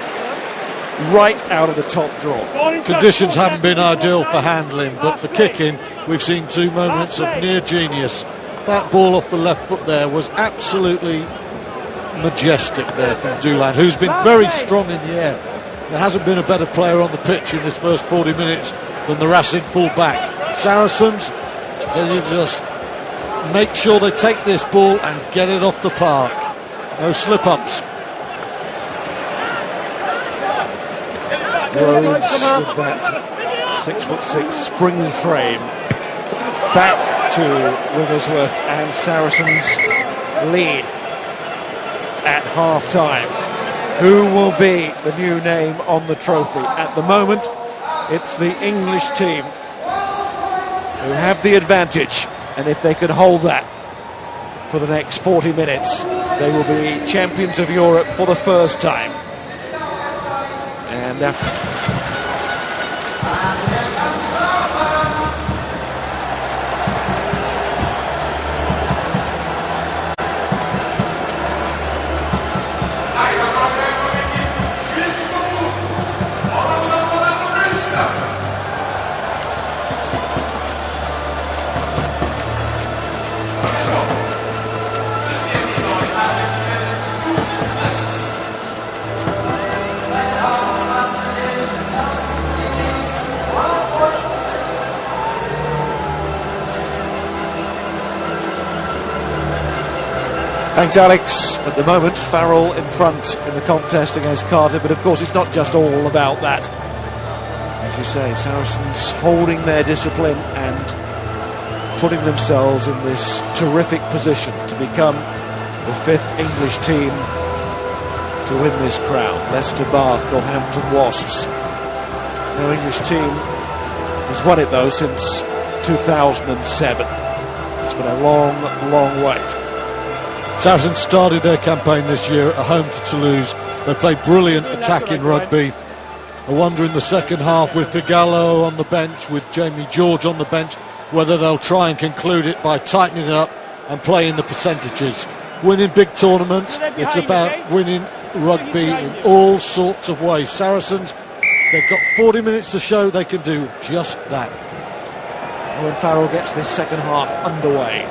Right out of the top draw. Conditions haven't been ideal for handling, but for kicking, we've seen two moments of near genius. That ball off the left foot there was absolutely majestic there from Doolan, who's been very strong in the air. There hasn't been a better player on the pitch in this first 40 minutes than the Racing full-back. Saracens, they just make sure they take this ball and get it off the park. No slip-ups. Rhodes with that 6'6" springy frame. Back to Wigglesworth, and Saracens lead at half-time. Who will be the new name on the trophy? At the moment, it's the English team who have the advantage, and if they can hold that for the next 40 minutes, they will be champions of Europe for the first time. And thanks, Alex. At the moment, Farrell in front in the contest against Carter, but of course it's not just all about that. As you say, Saracens holding their discipline and putting themselves in this terrific position to become the fifth English team to win this crown. Leicester, Bath, Northampton Wasps. No English team has won it though since 2007. It's been a long, long wait. Saracens started their campaign this year at home to Toulouse. They played brilliant attacking rugby. I wonder in the second half with Figallo on the bench, with Jamie George on the bench, whether they'll try and conclude it by tightening it up and playing the percentages. Winning big tournaments, it's about winning rugby in all sorts of ways. Saracens, they've got 40 minutes to show they can do just that. When Farrell gets this second half underway,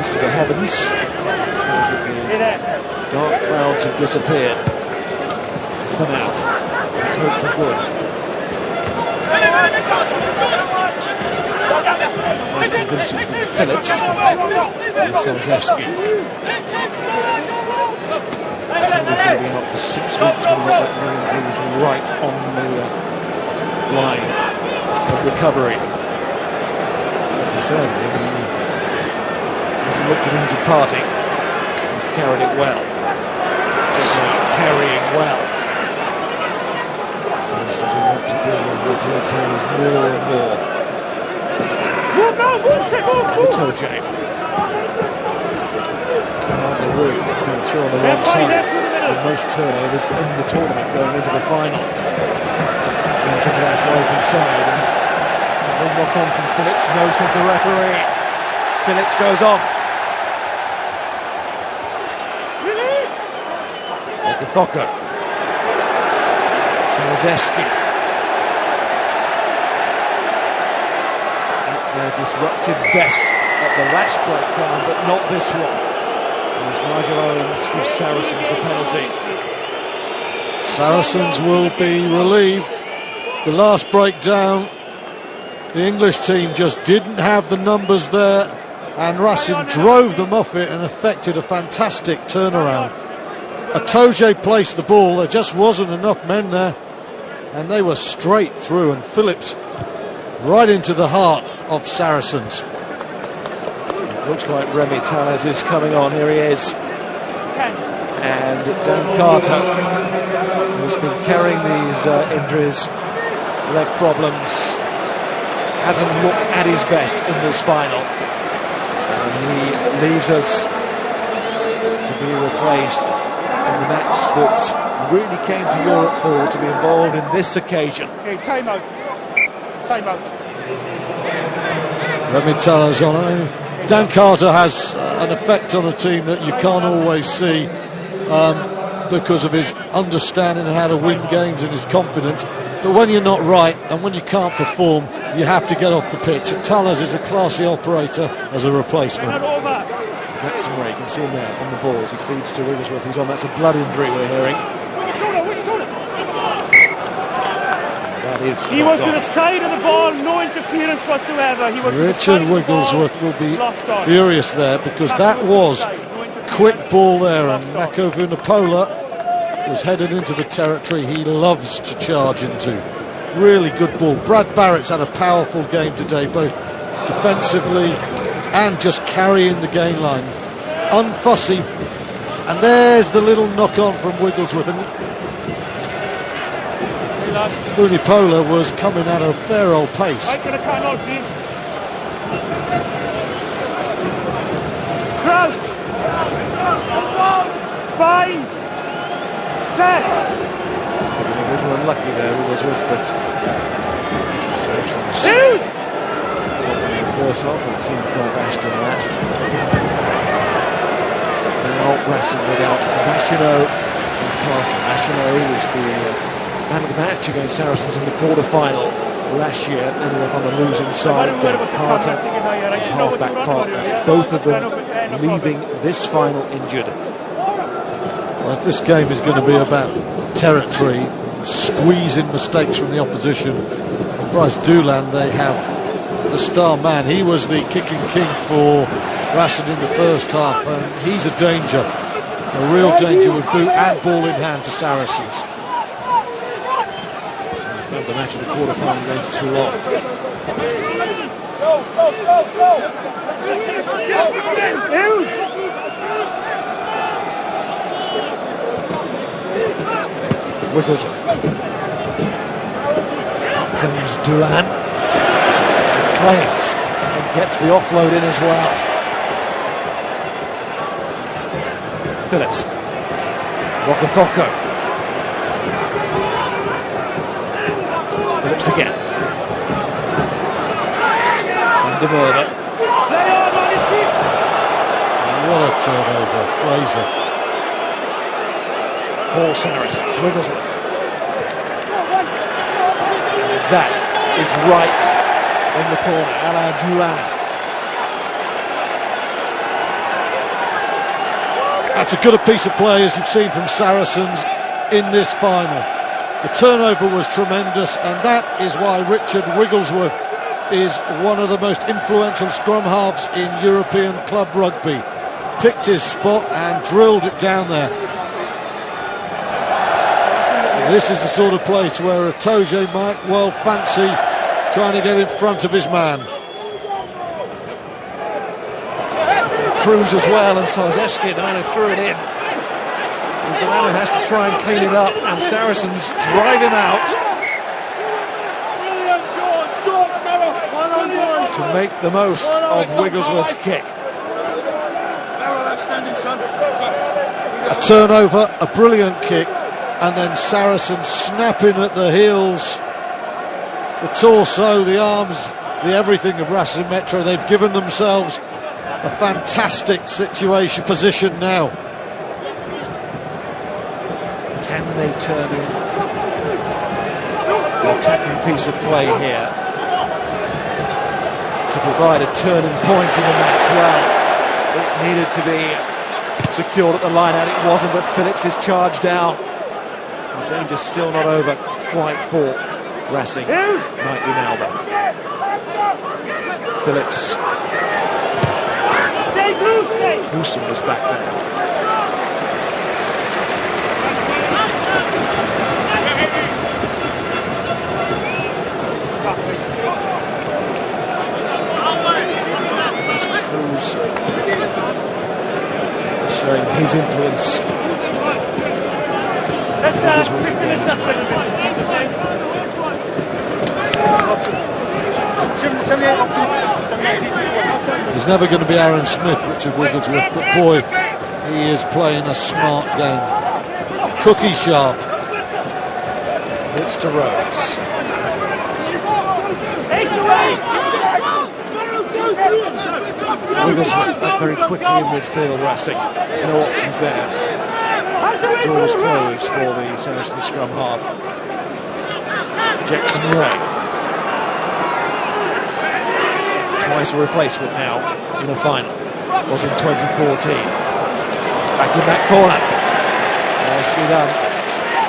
to the heavens. Feels that the dark clouds have disappeared for now. Let's hope for good. Nice convincing from Phillips. And Saracens. He's going to be out for 6 weeks when he got that knee injury. He was right on the line of recovery. He hasn't looked an injured party. He's carried it well. Carrying well. So this is what to do with he carries more and more. Toje. Going through on the wrong side. With most turnovers in the tournament going into the final. French international open side, and one knock on from Phillips. No, says the referee. Phillips goes on. Thocco. Sarries. They're disrupted best at the last breakdown, but not this one. As Nigel Owens gives Saracens the penalty. Saracens will be relieved. The last breakdown, the English team just didn't have the numbers there, and Racing drove them off it and effected a fantastic turnaround. Toje placed the ball, there just wasn't enough men there, and they were straight through, and Phillips right into the heart of Saracens. Looks like Remy Tallez is coming on. Here he is. And Dan Carter, who's been carrying these injuries, leg problems, hasn't looked at his best in this final. And he leaves us to be replaced in the match that really came to Europe for, to be involved in this occasion. Okay, time out. Time out. Remy Tallez on. Dan Carter has an effect on a team that you can't always see because of his understanding of how to win games and his confidence. But when you're not right and when you can't perform, you have to get off the pitch. And Tallez is a classy operator as a replacement. Jackson Ray, you can see him there on the balls. He feeds to Wigglesworth. He's on. That's a blood injury we're hearing. He was to the side of the ball, no interference whatsoever. He was Richard Wigglesworth will be furious there because that was quick ball there, and Mako Vunipola was headed into the territory he loves to charge into. Really good ball. Brad Barrett's had a powerful game today, both defensively and just carrying the gain line. Unfussy. And there's the little knock on from Wigglesworth. And Vunipola was coming at a fair old pace. Crouch! Bind! Set! A little unlucky there, Wigglesworth, but Saracens in the first half, and it seemed to have Ashton last. Now Racing without National and Carter. National was the man of the match against Saracens in the quarter-final last year, ended up on the losing side. Carter, his half-back partner, both of them leaving this final injured. Well, if this game is going to be about territory, squeezing mistakes from the opposition, and Bryce Doolan, they have the star man. He was the kicking king for Racing in the first half, and he's a danger, a real danger with boot and ball in hand to Saracens. The match of the quarter-final going for too long. Wigglesworth. Up comes Doolan. Claims and gets the offload in as well. Phillips. Thocco. Phillips again. Van der Merwe. What a turnover, Fraser. Paul Saracens, Wigglesworth. That is right in the corner. Alain Doolan. That's a good piece of play, as you've seen from Saracens in this final. The turnover was tremendous, and that is why Richard Wigglesworth is one of the most influential scrum halves in European club rugby. Picked his spot and drilled it down there. And this is the sort of place where Itoje might well fancy trying to get in front of his man. Cruz as well, and Sarries, the man who threw it in, is the man who has to try and clean it up, and Saracens drive him out to make the most of Wigglesworth's kick. A turnover, a brilliant kick, and then Saracens snapping at the heels, the torso, the arms, the everything of Racing Metro. They've given themselves a fantastic position now. Can they turn in the attacking piece of play here to provide a turning point in the match? Well, it needed to be secured at the line out, it wasn't, but Phillips is charged down. The danger's still not over quite for Racing. Might be now though. Phillips. Houston was back there. Cruz showing his influence. He's never going to be Aaron Smith, Richard Wigglesworth, but boy, he is playing a smart game. Cookie sharp. It's to Rose. Wigglesworth very quickly in midfield, Racing. There's no options there. Doors closed for the Saracens scrum half. Jackson Ray. Twice a replacement now in the final. Was in 2014. Back in that corner. Nicely done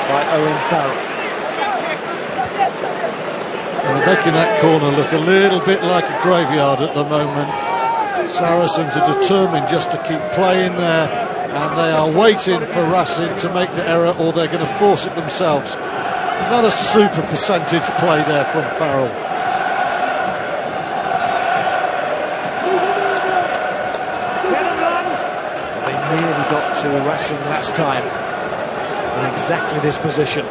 by Owen Farrell. And they're making that corner look a little bit like a graveyard at the moment. Saracens are determined just to keep playing there, and they are waiting for Racing to make the error, or they're going to force it themselves. Another super percentage play there from Farrell. They nearly got to Racing last time in exactly this position.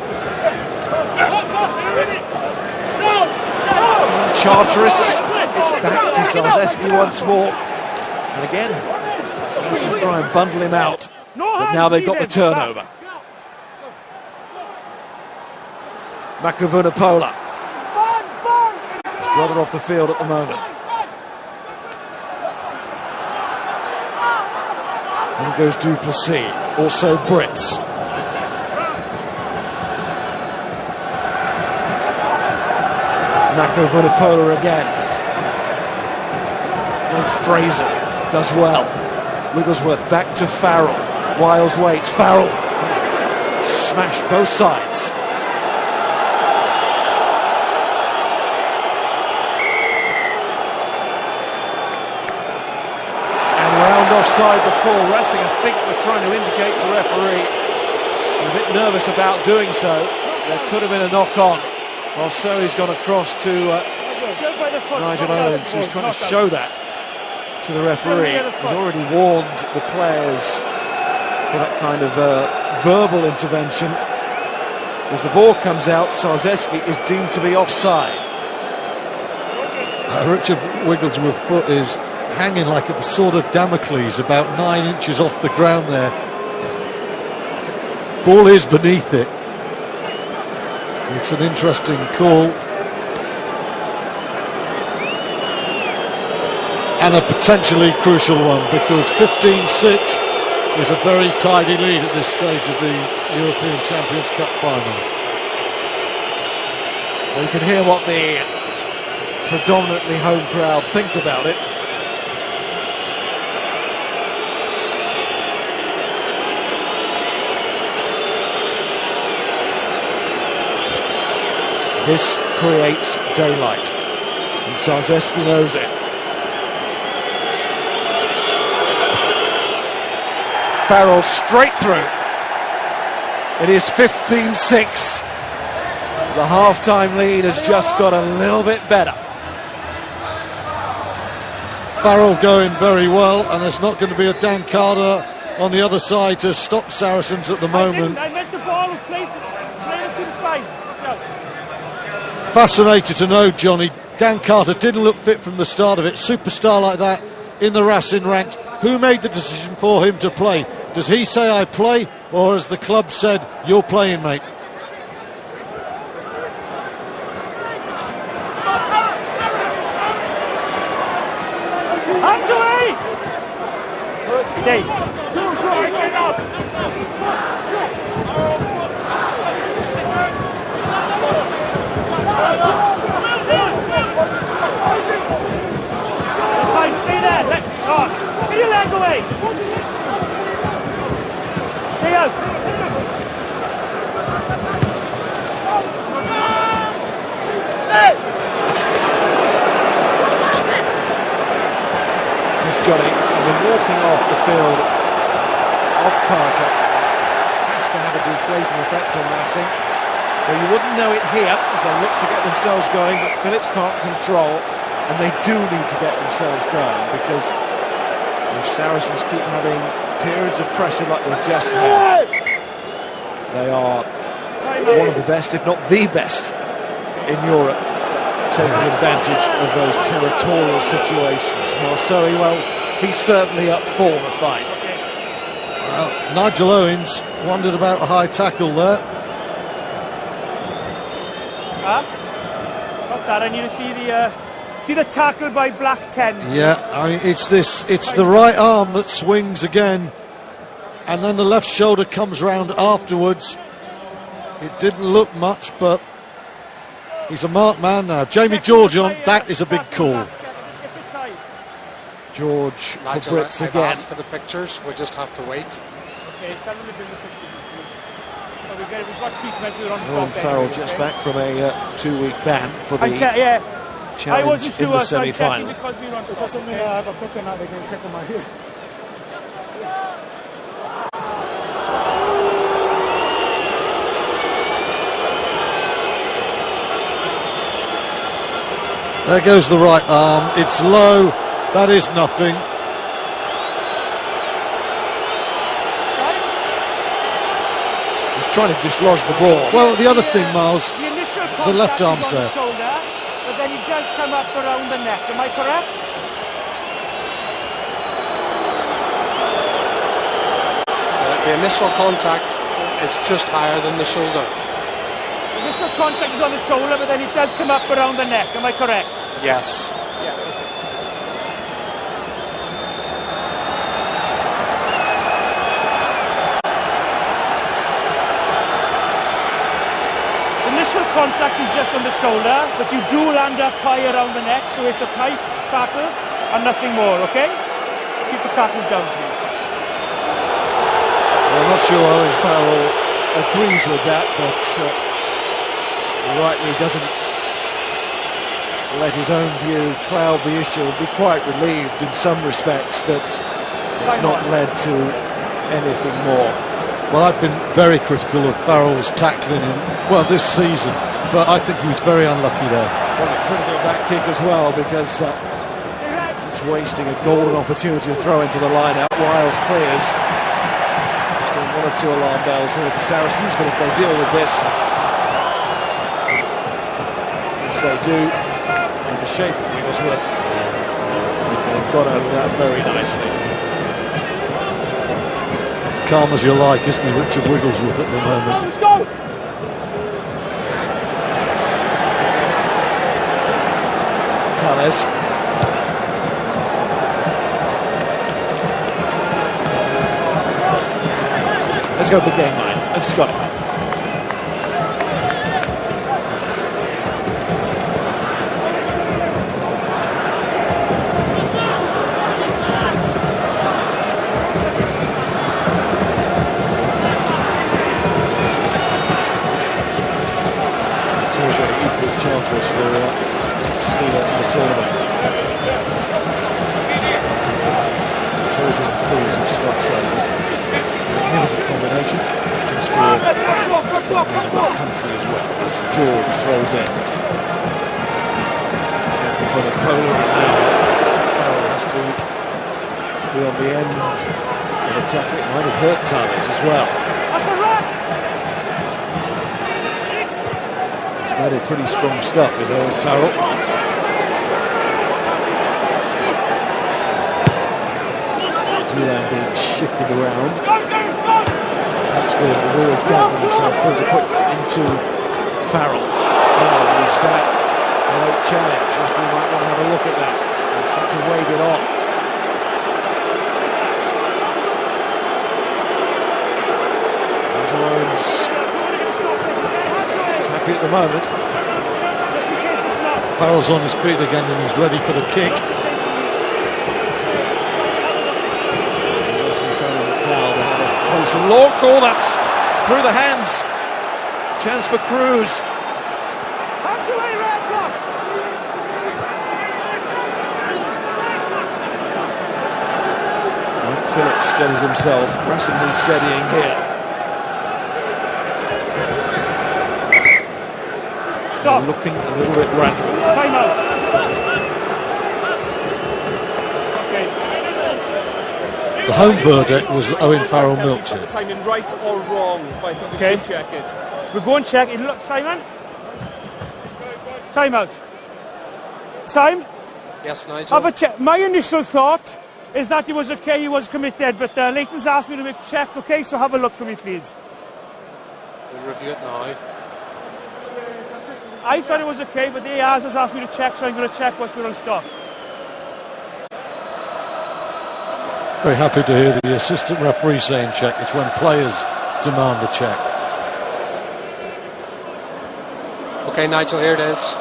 Charteris, it's back to Sarries once more. And again, Saracens try and bundle him out, but now they've got the turnover. Makavunapola, his brother off the field at the moment. And goes Duplessis, also Brits. Makavunapola again. And Fraser does well. Wigglesworth back to Farrell. Wiles waits. Farrell smashed both sides. And round offside the call. Racing, I think, were trying to indicate to the referee. A bit nervous about doing so. There could have been a knock on. Well, so he's gone across to Nigel Owens, who's trying to show that to the referee. He's already warned the players for that kind of verbal intervention. As the ball comes out, Sarries is deemed to be offside. Richard Wigglesworth's foot is hanging like at the sword of Damocles, about 9 inches off the ground there. Ball is beneath it. It's an interesting call. And a potentially crucial one, because 15-6 is a very tidy lead at this stage of the European Champions Cup final. Well, you can hear what the predominantly home crowd think about it. This creates daylight, and Sarries knows it. Farrell straight through. It is 15-6. The half-time lead has just got a little bit better. Farrell going very well, and there's not going to be a Dan Carter on the other side to stop Saracens at the moment. I meant the ball was played to the side. Fascinated to know, Johnny, Dan Carter didn't look fit from the start of it. Superstar like that in the Racing ranks. Who made the decision for him to play? Does he say I play, or has the club said you're playing, mate? Hands away! Stay. Get up! Fine, stay there. Get your leg away. Stay out. Johnny, and the walking off the field of Carter has to have a deflating effect on Racing. Well, you wouldn't know it here as they look to get themselves going, but Phillips can't control, and they do need to get themselves going, because if Saracens keep having periods of pressure like they've just had, they are one of the best, if not the best, in Europe, taking advantage of those territorial situations. Marcelli, well, he's certainly up for the fight. Well, Nigel Owens wondered about a high tackle there. Not that, and you see the tackle by Black 10. Yeah, I mean, it's the right arm that swings again, and then the left shoulder comes round afterwards. It didn't look much, but he's a marked man now. Jamie George on, that is a big call. George for Nigel, Brits I've again. asked for the pictures, we'll just have to wait. Okay, tell them to bring the pictures. We've got treatments, we're on Ron spot Farrell anyway, just okay? back from a 2-week ban for the Yeah, I challenge wasn't in sure, the so I'm checking semi-final. because we were on spot. Doesn't mean I have a coconut, they can take my heel. There goes the right arm, it's low, that is nothing. He's trying to dislodge the ball. Well, the other thing, Miles, The initial the left contact arm's is on there. the shoulder, but then it does come up around the neck. Am I correct? The initial contact is just higher than the shoulder. The initial contact is on the shoulder, but then it does come up around the neck. Am I correct? Yes. Yeah. Initial contact is just on the shoulder, but you do land up high around the neck, so it's a tight tackle and nothing more, okay? Keep the tackle down, please. I'm not sure Owen Farrell agrees with that, but rightly doesn't let his own view cloud the issue and be quite relieved in some respects that it's not led to anything more. Well, I've been very critical of Farrell's tackling this season, but I think he was very unlucky there. Well, a critical back kick as well, because it's wasting a golden opportunity to throw into the line out. Wiles clears. Still one or two alarm bells here for Saracens, but if they deal with this, which they do, in the shape of Wigglesworth, they've got over that very nicely. Calm as you like, isn't he, Richard Wigglesworth at the moment? Let's go! Tales. Let's go big game line. I've just got it. Chargers for stealer in the tournament. Total Cruz of Scott says magnificent combination, just for the country as well. As George throws in. For the Polar now, Farrell has to be on the end of the tackle. It might have hurt Tyrus as well. He's made it pretty strong stuff, is Owen Farrell. Dulan being shifted around. Hatchfield was always gathering himself through the quick into Farrell. Oh, is that a late challenge? Referee might want to have a look at that. He seemed to wave it off. He's happy at the moment. Farrell's on his feet again and he's ready for the kick. Closer look. Oh, that's through the hands. Chance for Cruz. Mike Phillips steadies himself. Racing needs steadying here. Stop. Looking a little bit rattled. Time out. The home verdict was that Owen Farrell milked it. Timing right or wrong, but I think we should check it. We'll go and check it. Look, Simon. Time out. Simon? Yes, Nigel. Have a check. My initial thought is that he was okay, he was committed, but Leighton's asked me to make a check, okay? So have a look for me, please. We'll review it now. I thought it was okay, but the ARs has asked me to check, so I'm going to check once we're on stop. Very happy to hear the assistant referee saying check. It's when players demand the check. Okay, Nigel, here it is.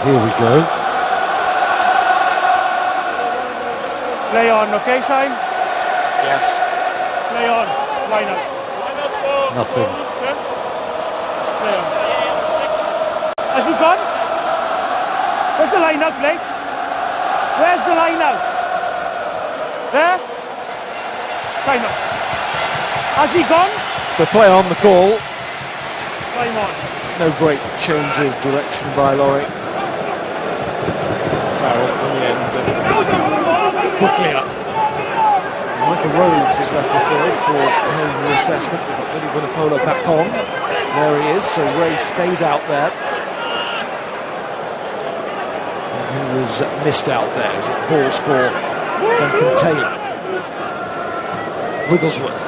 Here we go. Play on, okay, Simon? Yes. Play on. Line out. Nothing. Play on. Has he gone? Where's the line out, Lex? Where's the line out? There? Time out. Has he gone? So play on the call. Time on. No great change of direction by Laurie. Farrell in the end. Quickly up. Michael Rhodes is left the field for behavioural assessment. We've got Willie Vunipola back on. There he is, so Ray stays out there. And he was missed out there as it falls for Duncan Taylor. Wigglesworth.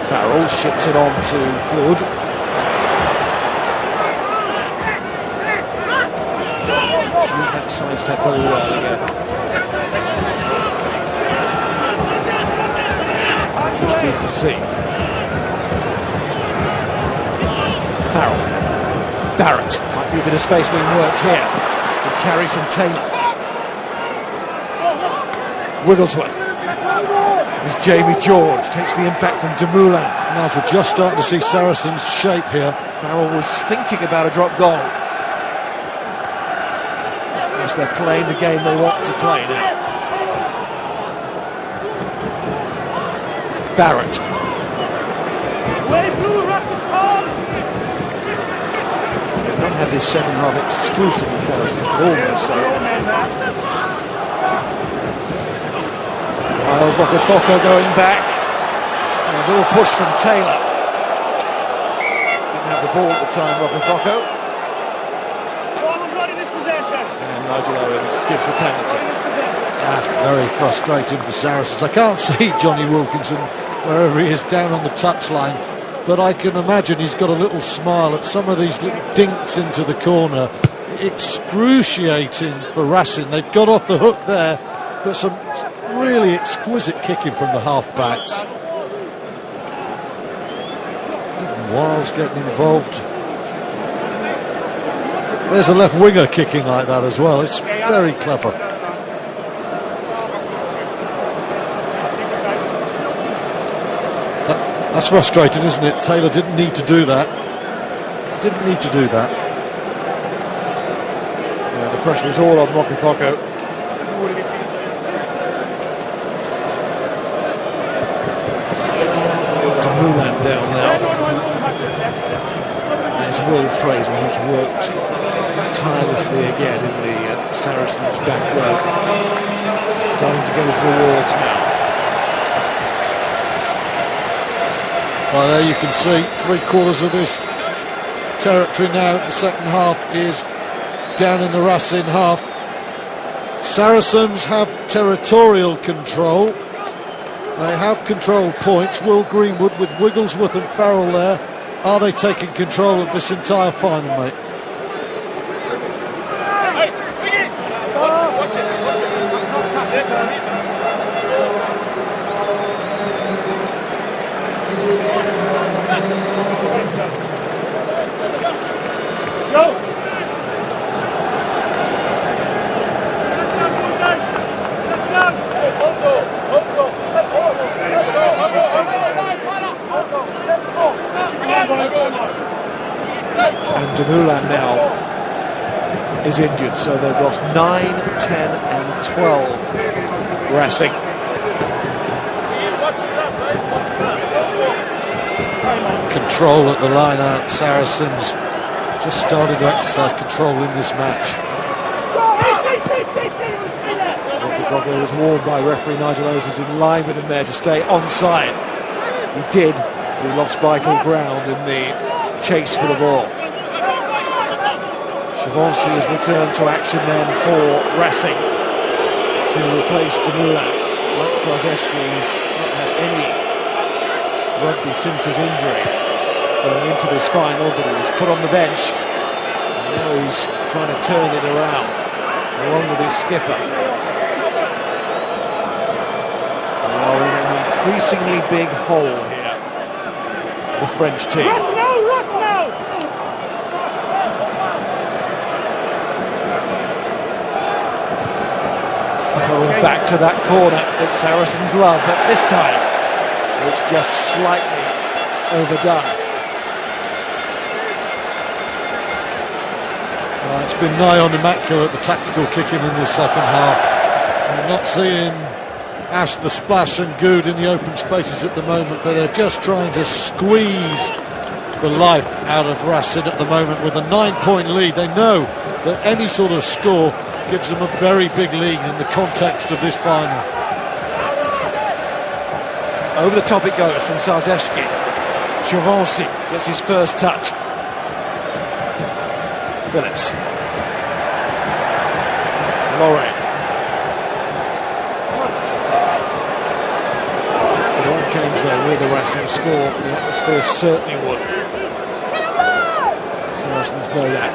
Farrell ships it on to Good. Use that side step very well again. Just deep to see. Farrell. Barrett. Might be a bit of space being worked here. Good carry from Taylor. Wigglesworth. Is Jamie George. Takes the impact from Dumoulin. Now we're just starting to see Saracens' shape here. Farrell was thinking about a drop goal. Yes, they're playing the game they want to play now. Barrett. They've not had this second half exclusively Saracens, but almost so. Miles Rocafocco going back. And a little push from Taylor. Didn't have the ball at the time, Rocafocco. And Nigel Owens gives the penalty. That's very frustrating for Saracens. I can't see Johnny Wilkinson wherever he is down on the touchline, but I can imagine he's got a little smile at some of these little dinks into the corner. Excruciating for Racing. They've got off the hook there, but some really exquisite kicking from the half-backs. Wiles getting involved. There's a left winger kicking like that as well. It's very clever. That's frustrating, isn't it? Taylor didn't need to do that. Didn't need to do that. Yeah, the pressure was all on Mokokoko. To Moulin down now. There's Will Fraser, who's worked tirelessly again in the Saracens back row. Starting to get his rewards now. Well, there you can see 3/4 of this territory now. The second half is down in the Racing half. Saracens have territorial control. They have control points. Will Greenwood with Wigglesworth and Farrell there. Are they taking control of this entire final, mate? And Moulin now is injured, so they've lost 9, 10 and 12. Racing. Control at the line out. Saracens just starting to exercise control in this match. Mokokoko was warned by referee Nigel Owens is in line with him there to stay onside. He did. He lost vital ground in the chase for the ball. Chavancy has returned to action then for Racing to replace Moulin. Like Sarzeski, he's not had any rugby since his injury going into this final, but he was put on the bench. And now he's trying to turn it around along with his skipper. They are in an increasingly big hole here, the French team. Back to that corner that Saracens love, but this time it's just slightly overdone. It's been nigh on immaculate, the tactical kicking in the second half. We're not seeing Ash the Splash and Good in the open spaces at the moment, but they're just trying to squeeze the life out of Racing at the moment with a 9-point lead. They know that any sort of score gives them a very big lead in the context of this final. Over the top it goes from Sarzeski. Chavancy gets his first touch. Phillips. Lorraine. It won't change though with the Racing score. The atmosphere certainly would. Saracens know that.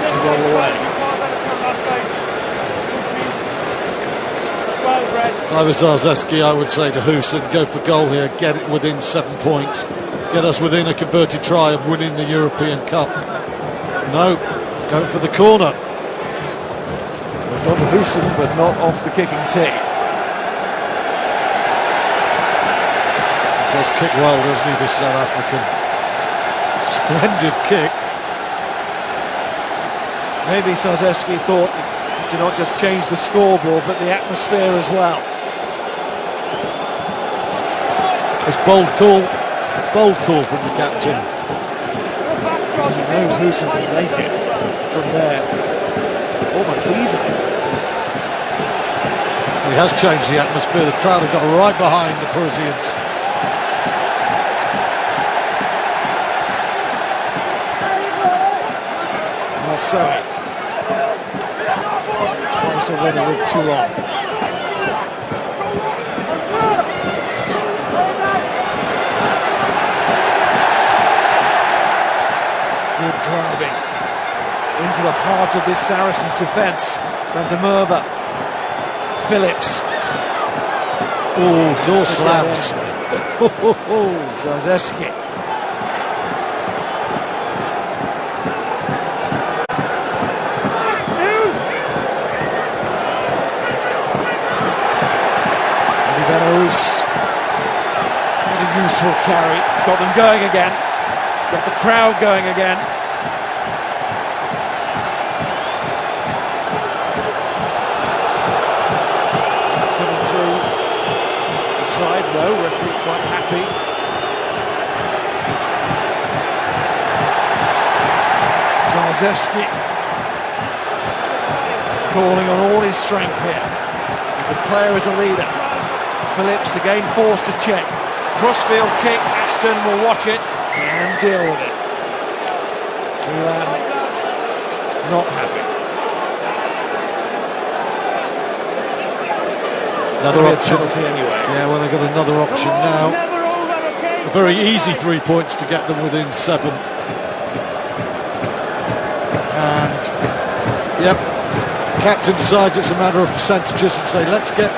To roll away. If I was Sarzeski, I would say to Hooson, go for goal here, get it within 7 points, get us within a converted try of winning the European Cup. No, go for the corner. It's not the Hooson, but not off the kicking tee. He does kick well, doesn't he, this South African? Splendid kick. Maybe Sarzeski thought to not just change the scoreboard, but the atmosphere as well. It's bold call from the captain. He knows Hooson can make it from there almost easily. He has changed the atmosphere. The crowd have got right behind the Parisians. Marseille. Twice already with Toulon. Good driving into the heart of this Saracens defence. Van der Merwe. Phillips. Oh, door slams. Zarzewski. Belarus. It was a useful carry. It's got them going again. Got the crowd going again. Coming through the side, no, referee quite happy. Zarzewski calling on all his strength here. As a player, as a leader. Phillips again forced to check. Crossfield kick, Ashton will watch it and deal with it. Duran not happy. Another option. Penalty anyway. Yeah, well, they've got another option now. A very easy 3 points to get them within 7. And, yep, captain decides it's a matter of percentages and say, let's get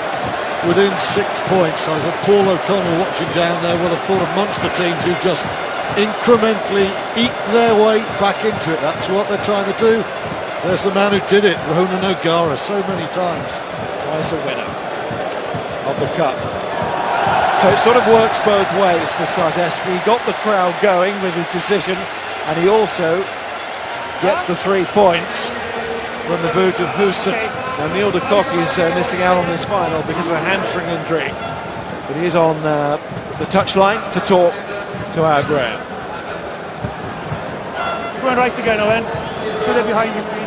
within 6 points. I got Paul O'Connell watching down there. Would have thought of Munster teams who just incrementally eked their way back into it. That's what they're trying to do. There's the man who did it, Ronan O'Gara, so many times. Twice a winner of the Cup. So it sort of works both ways for Zarzewski. He got the crowd going with his decision, and he also gets the 3 points from the boot of Houston. Now Neil de Kock is missing out on this final because of a hamstring injury, but he is on the touchline to talk to our Graham. Going right again, Owen. So they're behind you, please.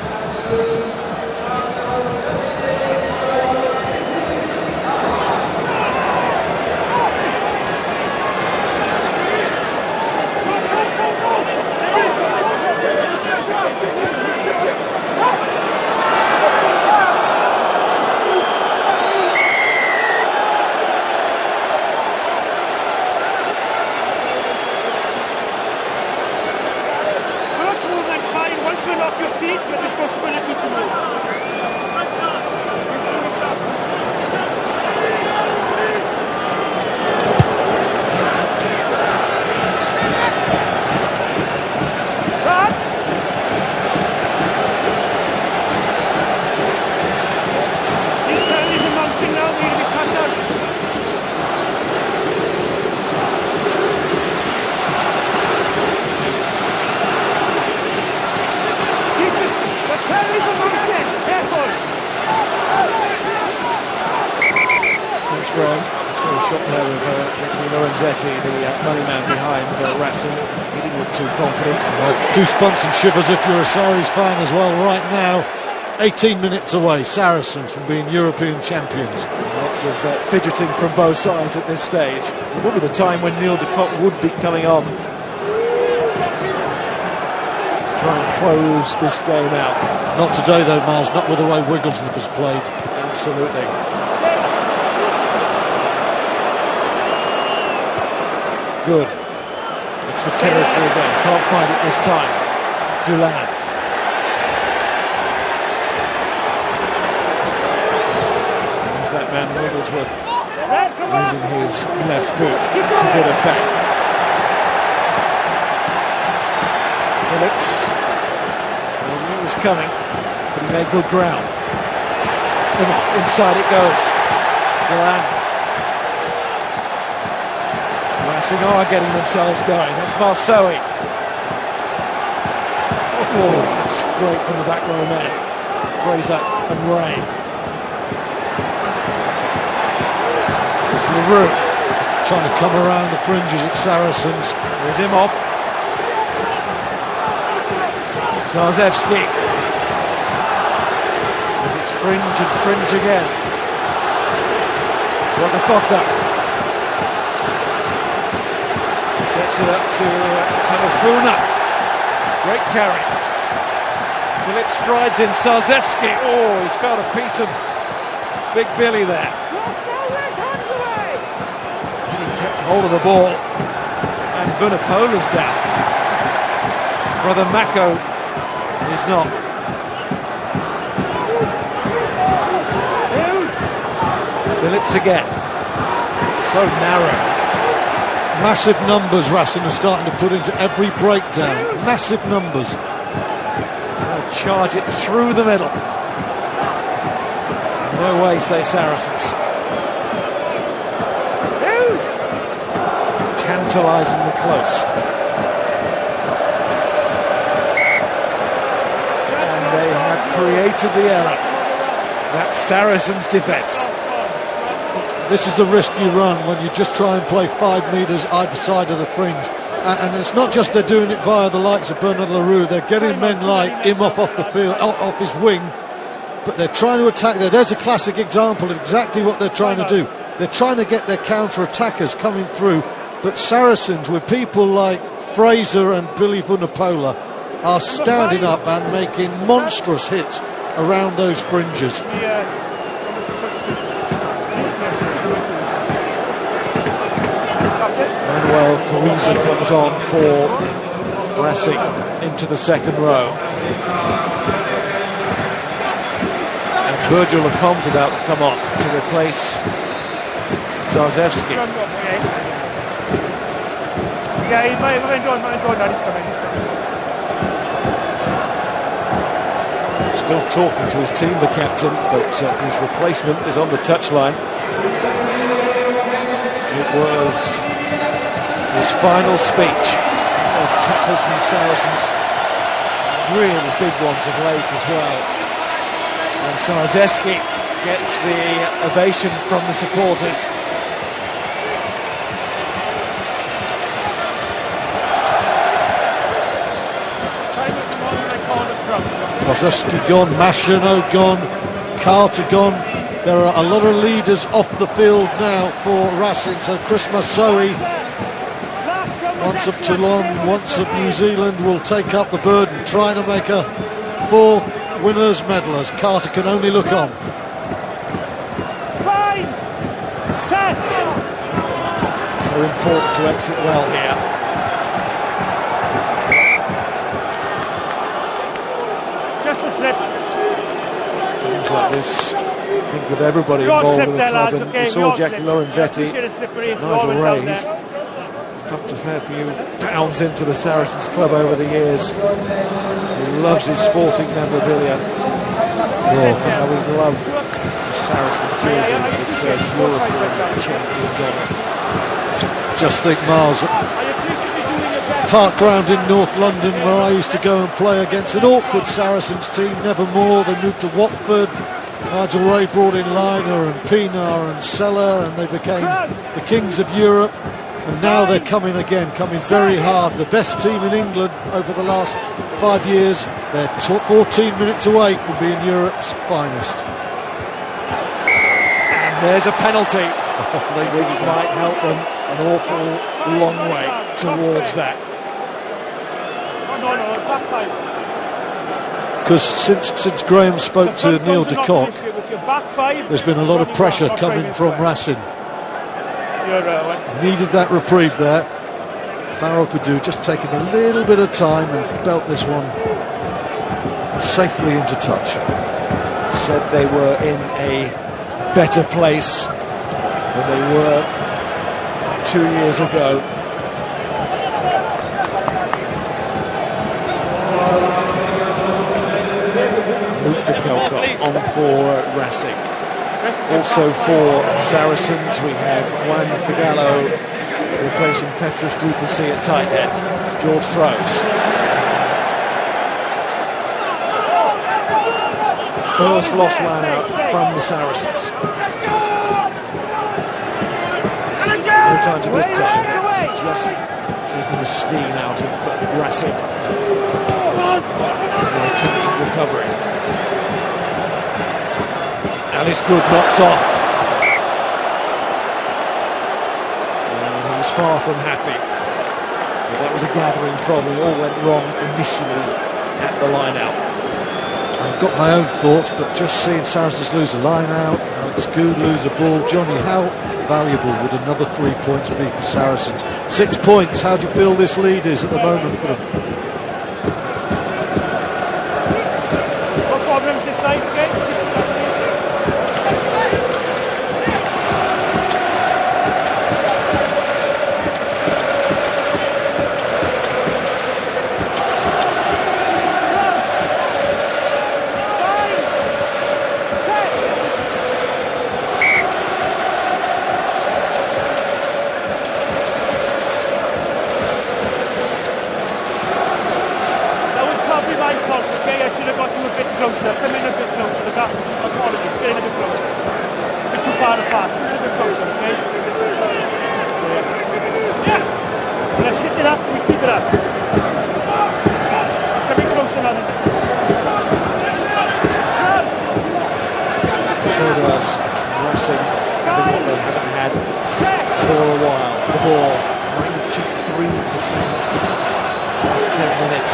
Off your feet with this possibility to move. Right. These penalties are mounting now, need to be cut out. Penalties are mounting, careful. Thanks, Graham. Saw a shot there with Lorenzetti, the money man behind Racing. He didn't look too confident. Goosebumps and shivers if you're a Sarries fan as well right now. 18 minutes away, Saracens from being European champions. Lots of fidgeting from both sides at this stage. It would be the time when Neil de Kock would be coming on. Try and close this game out. Not today though, Miles, not with the way Wigglesworth has played. Absolutely. Good. It's for territory again. Can't find it this time. Dulan. There's that man Wigglesworth using his left boot to good effect. Phillips, well, he knew it was coming, but he made good ground. Inside it goes. Duran. Racing are getting themselves going. That's Marceau. Oh, that's great from the back row man. Fraser and Ray. There's LaRue. Trying to come around the fringes at Saracens. There's him off. Zarzewski. As it's fringe and fringe again. Wakakota. Sets it up to Tamafuna. Great carry. Phillips strides in. Zarzewski. Oh, he's felt a piece of Big Billy there. And he kept hold of the ball. And Vunapola's down. Brother Mako is not. Phillips again. So narrow. Massive numbers Racing are starting to put into every breakdown. Massive numbers. They'll charge it through the middle. No way, say Saracens. Tantalisingly close. And they have created the error. That's Saracens' defence. This is the risk you run when you just try and play 5 metres either side of the fringe. And it's not just they're doing it via the likes of Bernard LaRue, they're getting men like him off the field, off his wing, but they're trying to attack there. There's a classic example of exactly what they're trying to do. They're trying to get their counter-attackers coming through, but Saracens, with people like Fraser and Billy Vunipola, are standing up and making monstrous hits around those fringes. Manuel Carrizo comes on for Racing into the second row. And Virgil Lecomte's about to come on to replace Zarzewski. Still talking to his team, the captain, but his replacement is on the touchline. It was his final speech. Those tackles from Saracens, really big ones of late as well. And Zarzewski gets the ovation from the supporters. Zarzewski gone, Machino gone, Carter gone. There are a lot of leaders off the field now for Racing. So Chris Masoi, once of Toulon, once of New Zealand, will take up the burden, trying to make a 4th winners medal as Carter can only look on. So important to exit well here. Just a slip. Teams like this, I think with everybody involved in the club, and we saw Jackie Lorenzetti, Nigel Ray's pumped a fair few pounds into the Saracens club over the years. He loves his sporting memorabilia. How we love the Saracens jersey. It says European champions on it. Just think, Miles, Park Ground in North London, where I used to go and play against an awkward Saracens team, Nevermore. They moved to Watford. Nigel Ray brought in Liner and Pienaar and Seller, and they became the kings of Europe. And now they're coming again, coming very hard. The best team in England over the last 5 years. They're 14 minutes away from being Europe's finest. And there's a penalty, which might help them an awful long way towards that. Because since Graham spoke to Neil de Kock, there's been a lot of pressure coming from Racing. Needed that reprieve there. Farrell could do just taking a little bit of time and belt this one safely into touch. Said they were in a better place than they were 2 years ago. Luke de Kock on for Racing. Also for Saracens, we have Juan Figallo replacing Petrus Duplessis at tight head. George throws. First lost line out from the Saracens. No time to give time. Just taking the steam out of Racing. An attempted recovery. And it's good, knocks on. And he's far from happy. But that was a gathering problem. It all went wrong initially at the line out. I've got my own thoughts, but just seeing Saracens lose a line out, Alex Good lose a ball. Johnny, how valuable would another 3 points be for Saracens? 6 points, how do you feel this lead is at the moment for them? What problems this side again? Let's hit it up, we keep it up. Coming closer now then. Showed us Racing having what they haven't had for a while. The ball, 93%. Last 10 minutes.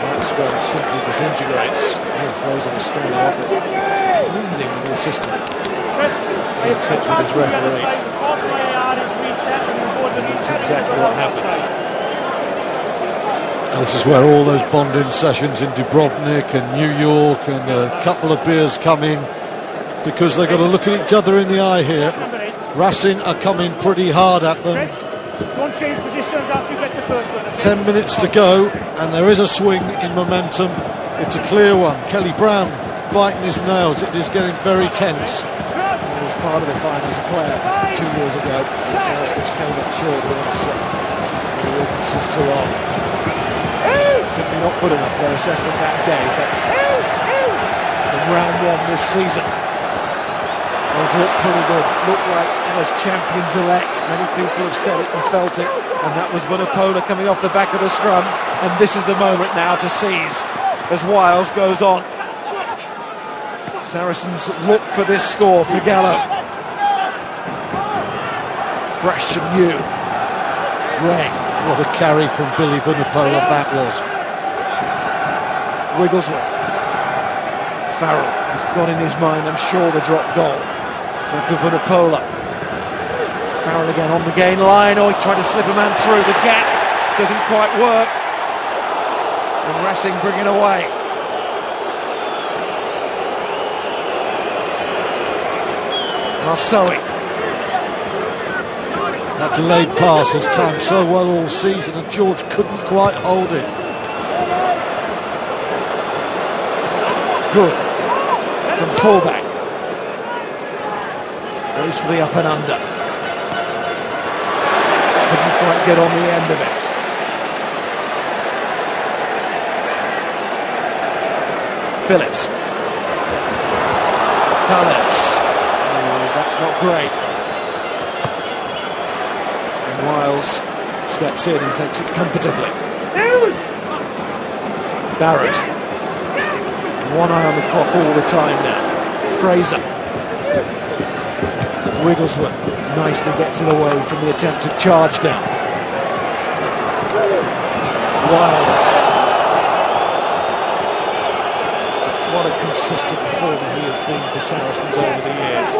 Maxwell simply disintegrates. He throws on a standing off it. Pleasing with the assistant. He accepts with his referee. That's exactly what happened. This is where all those bonding sessions in Dubrovnik and New York and a couple of beers come in, because they've got to look at each other in the eye here. Racing are coming pretty hard at them. Don't change positions after you get the first one. 10 minutes to go, and there is a swing in momentum. It's a clear one. Kelly Brown biting his nails. It is getting very tense. He was part of the final as a player 2 years ago. The Saracens came up short once the Wilkinson's too on. Simply not good enough, their assessment that day, but in round one this season, they've looked pretty good, looked like as champions-elect. Many people have said it and felt it, and that was Vunipola coming off the back of the scrum, and this is the moment now to seize as Wiles goes on. Saracens look for this score for Gallo. Fresh and new. Ray. What a carry from Billy Vunipola that was. Wigglesworth. Farrell has got in his mind, I'm sure, the drop goal. Back of Vunipola. Farrell again on the gain line. Oh, he tried to slip a man through the gap. Doesn't quite work. And Racing bring it away. Marsoe. That delayed pass he's timed so well all season, and George couldn't quite hold it. Good from fullback. Goes for the up and under. Couldn't quite get on the end of it. Phillips. Calles. Oh, that's not great. And Wiles steps in and takes it comfortably. Barrett. One eye on the clock all the time now. Fraser. Wigglesworth nicely gets it away from the attempted charge down. Wiles. What a consistent performer he has been for Saracens over the years.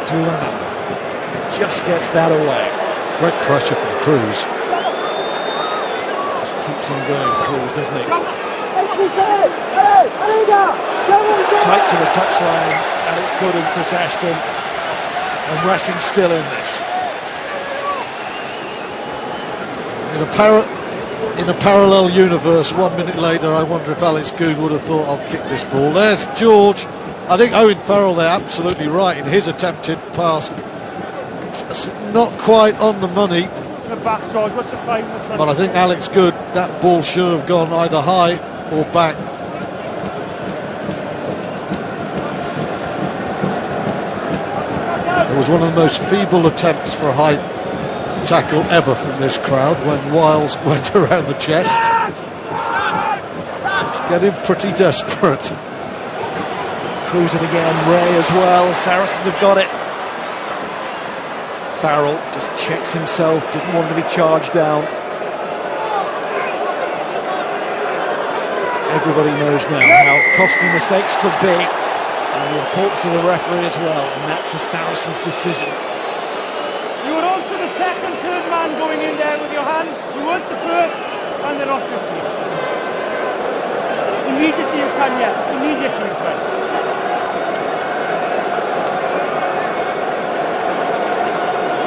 Duran just gets that away. Great pressure from Cruz. Just keeps on going, Cruz, doesn't he? Tight to the touchline, and it's good in Chris Ashton. And Racing still in this. In a parallel universe, 1 minute later, I wonder if Alex Good would have thought, I'll kick this ball. There's George. I think Owen Farrell there absolutely right in his attempted pass. Just not quite on the money. The back, George, what's the fine? But I think Alex Good, that ball should have gone either high or back. It was one of the most feeble attempts for a high tackle ever from this crowd when Wiles went around the chest. It's getting pretty desperate. Cruising again, Ray as well. Saracens have got it. Farrell just checks himself, didn't want to be charged down. Everybody knows now how costly mistakes could be, and the importance of the referee as well, and that's a Saracens decision. You were also the second, third man going in there with your hands. You weren't the first, and they're off your feet. Immediately you can, yes. Immediately you can.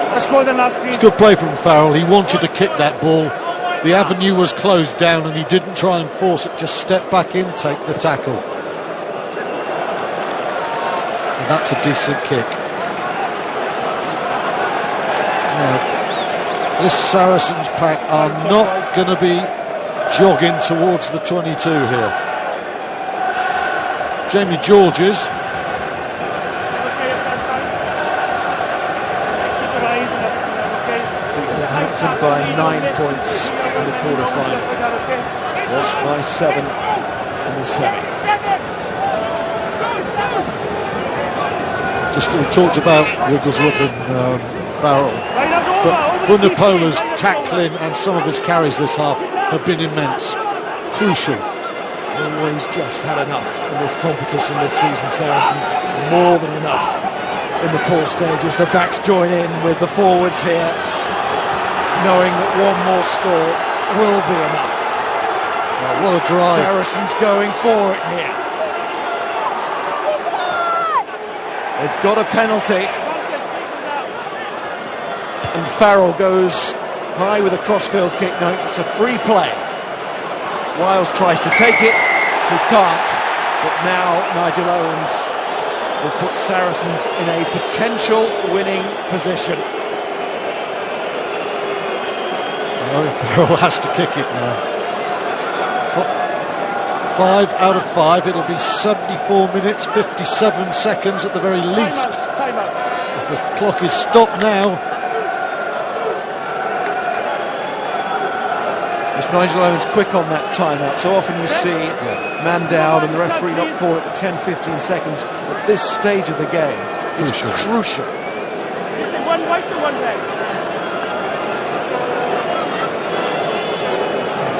Let's go then, lads, please. It's good play from Farrell. He wanted to kick that ball. The avenue was closed down and he didn't try and force it, just step back in, take the tackle. And that's a decent kick. Now, this Saracens pack are not going to be jogging towards the 22 here. Jamie Georges. Hampton by 9 points in the quarter-final. Lost by 7 in the semi. Just talked about Wigglesworth and Farrell, but Vunipola's tackling and some of his carries this half have been immense, crucial. Always just had enough in this competition this season, Saracens. More than enough in the core stages. The backs join in with the forwards here, knowing that one more score will be enough. Oh, what a drive. Saracens going for it here. They've got a penalty. And Farrell goes high with a crossfield kick. No, it's a free play. Wiles tries to take it. He can't. But now Nigel Owens will put Saracens in a potential winning position. Farrell has to kick it now. 5 out of 5. It'll be 74 minutes, 57 seconds at the very least. As the clock is stopped now. It's Nigel Owens quick on that timeout. So often you see man down and the referee not for it for 10-15 seconds. At this stage of the game, it's crucial. One right to one leg.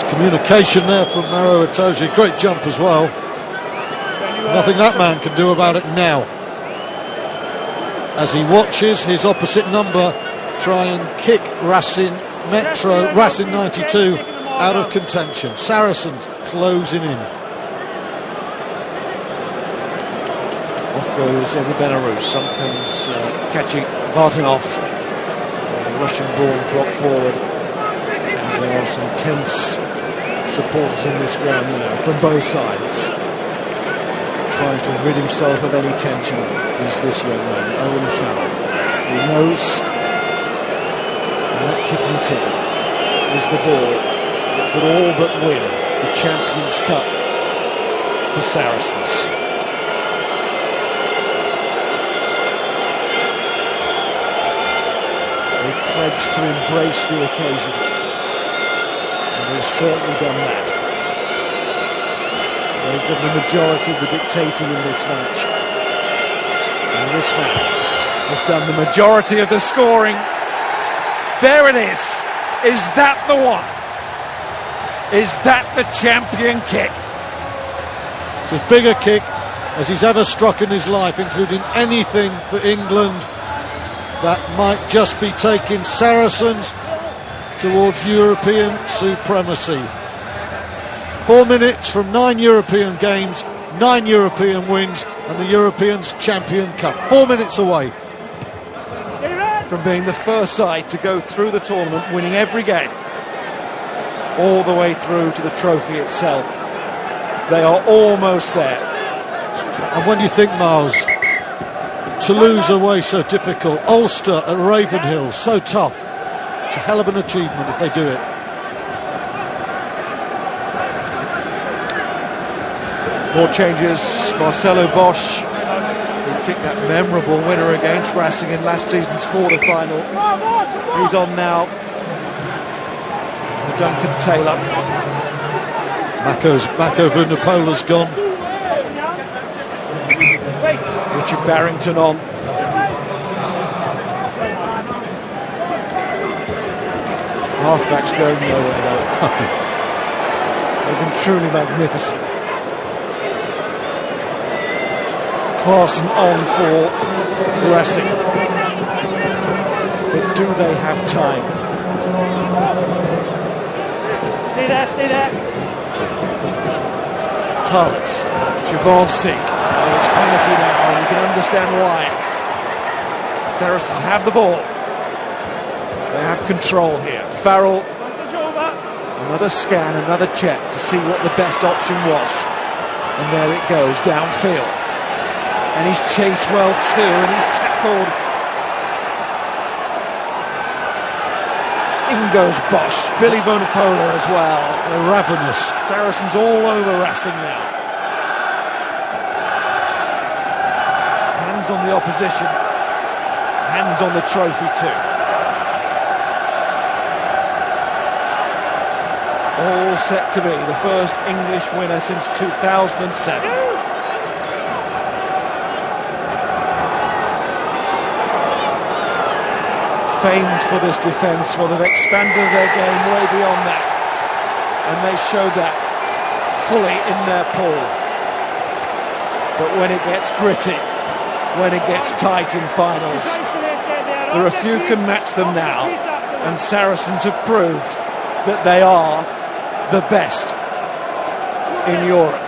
Communication there from Maro Itoje. Great jump as well. Nothing that man can do about it now. As he watches his opposite number try and kick Racing 92 out of contention. Saracens closing in. Off goes Eddie Benarouz. Sometimes catching Vartanov. The Russian-born drop forward. And there are some tense supporters in this ground now from both sides, trying to rid himself of any tension. Is this young man, Owen Farrell? He knows that kicking team is the ball that could all but win the Champions Cup for Saracens. They pledge to embrace the occasion. They've certainly done that. They've done the majority of the dictating in this match. And this man has done the majority of the scoring. There it is. Is that the one? Is that the champion kick? It's as big a kick as he's ever struck in his life, including anything for England that might just be taking Saracens towards European supremacy. 4 minutes from 9 European games, 9 European wins, and the Europeans Champion Cup. 4 minutes away from being the first side to go through the tournament, winning every game, all the way through to the trophy itself. They are almost there. And when you think, Miles, Toulouse away so difficult, Ulster at Ravenhill so tough, it's a hell of an achievement if they do it. More changes. Marcelo Bosch, who kicked that memorable winner against Racing in last season's quarter-final. He's on now. Duncan Taylor. Mako Vunipola's gone. Richard Barrington on. Halfbacks going nowhere though. They've been truly magnificent. Clarkson on for Racing. But do they have time? Stay there, stay there. Tarlitz, Javancy. It's panicky now, and you can understand why. Saracens have the ball. They have control here. Farrell, another scan, another check to see what the best option was. And there it goes, downfield. And he's chased well too, and he's tackled. In goes Bosch, Billy Vunipola as well. They're ravenous. Saracens all over Racing now. hands on the opposition, hands on the trophy too. All set to be the first English winner since 2007. Famed for this defence, well, they've expanded their game way beyond that, and they showed that fully in their pool. But when it gets gritty, when it gets tight in finals, there are few can match them now, and Saracens have proved that they are the best in Europe.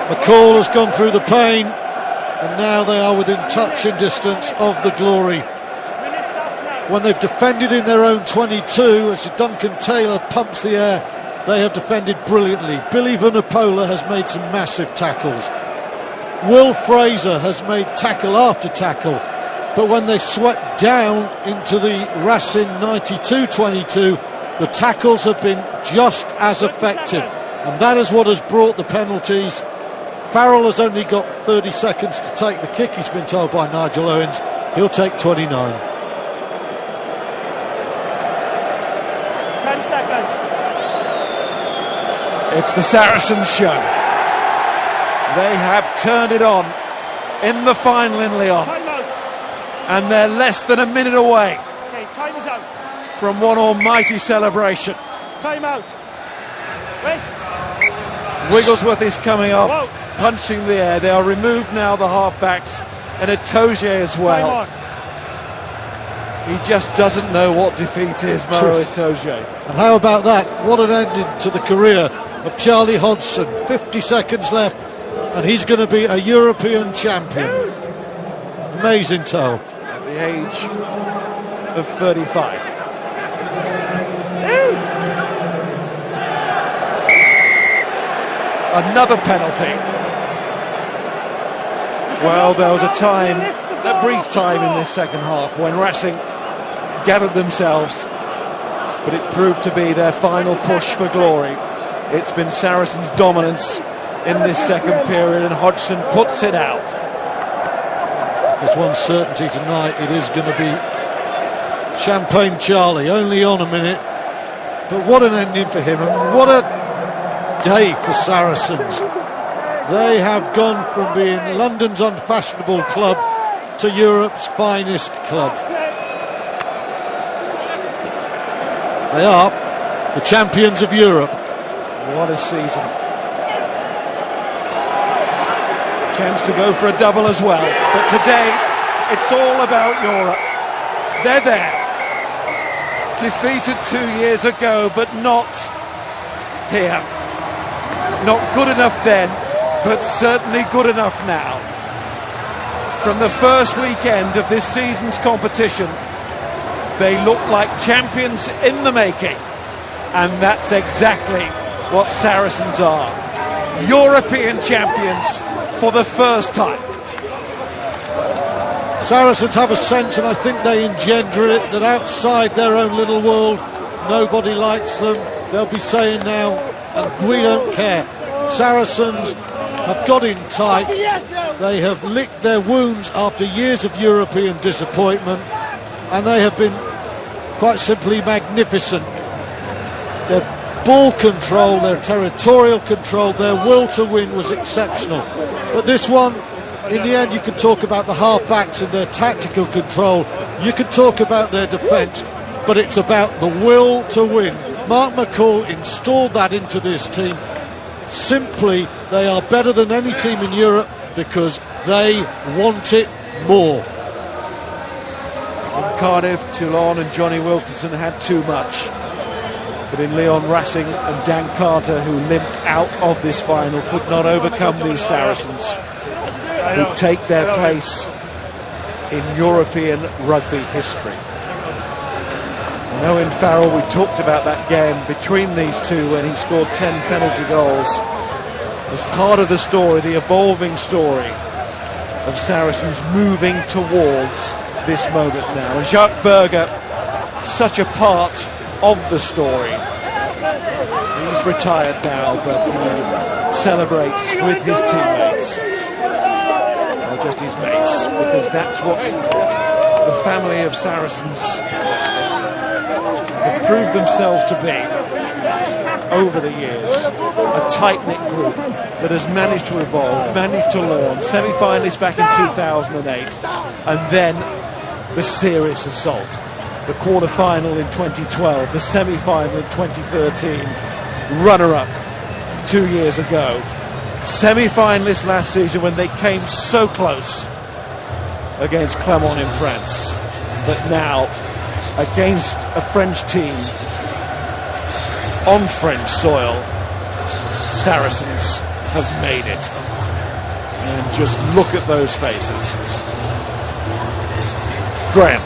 McCall has gone through the pain, and now they are within touch and distance of the glory. When they've defended in their own 22, as Duncan Taylor pumps the air, they have defended brilliantly. Billy Vunipola has made some massive tackles. Will Fraser has made tackle after tackle, but when they swept down into the Racing 92-22, the tackles have been just as effective, and that is what has brought the penalties. Farrell has only got 30 seconds to take the kick, he's been told by Nigel Owens. He'll take 29. 10 seconds. It's the Saracens show. They have turned it on in the final in Lyon, and they're less than a minute away from one almighty celebration. Time out. Wait. Wigglesworth is coming off, punching the air. They are removed now, the halfbacks, and Etoje as well. He just doesn't know what defeat is, Maro Etoje. And how about that? What an ending to the career of Charlie Hodgson. 50 seconds left, and he's going to be a European champion. Amazing tale. At the age of 35. Another penalty. Well, there was a time, a brief time in this second half when Racing gathered themselves, but it proved to be their final push for glory. It's been Saracens' dominance in this second period, and Hodgson puts it out. There's one certainty tonight, it is going to be Champagne Charlie, only on a minute, but what an ending for him, and what a day for Saracens. They have gone from being London's unfashionable club to Europe's finest club. They are the champions of Europe. What a season. Chance to go for a double as well, but today it's all about Europe. They're there, defeated 2 years ago, but not here. Not good enough then, but certainly good enough now. From the first weekend of this season's competition, they look like champions in the making, and that's exactly what Saracens are. European champions for the first time. Saracens have a sense, and I think they engender it, that outside their own little world, nobody likes them. They'll be saying now, and we don't care. Saracens have got in tight. They have licked their wounds after years of European disappointment, and they have been quite simply magnificent. Their ball control, their territorial control, their will to win was exceptional. But this one, in the end, you can talk about the half-backs and their tactical control. You can talk about their defence, but it's about the will to win. Mark McCall installed that into this team. Simply, they are better than any team in Europe because they want it more. In Cardiff, Toulon and Johnny Wilkinson had too much. But in Lyon, Racing and Dan Carter, who limped out of this final, could not overcome these Saracens, who take their place in European rugby history. And Owen Farrell, we talked about that game between these two when he scored 10 penalty goals as part of the story, the evolving story of Saracens moving towards this moment now. And Jacques Berger, such a part of the story. He's retired now, but he celebrates with his teammates. just his mates, because that's what the family of Saracens have proved themselves to be over the years. A tight-knit group that has managed to evolve, managed to learn. Semi-finalists back in 2008, and then the serious assault. The quarter-final in 2012, the semi-final in 2013, runner-up 2 years ago. Semi-finalists last season when they came so close against Clermont in France. But now, against a French team on French soil, Saracens have made it. And just look at those faces. Graham.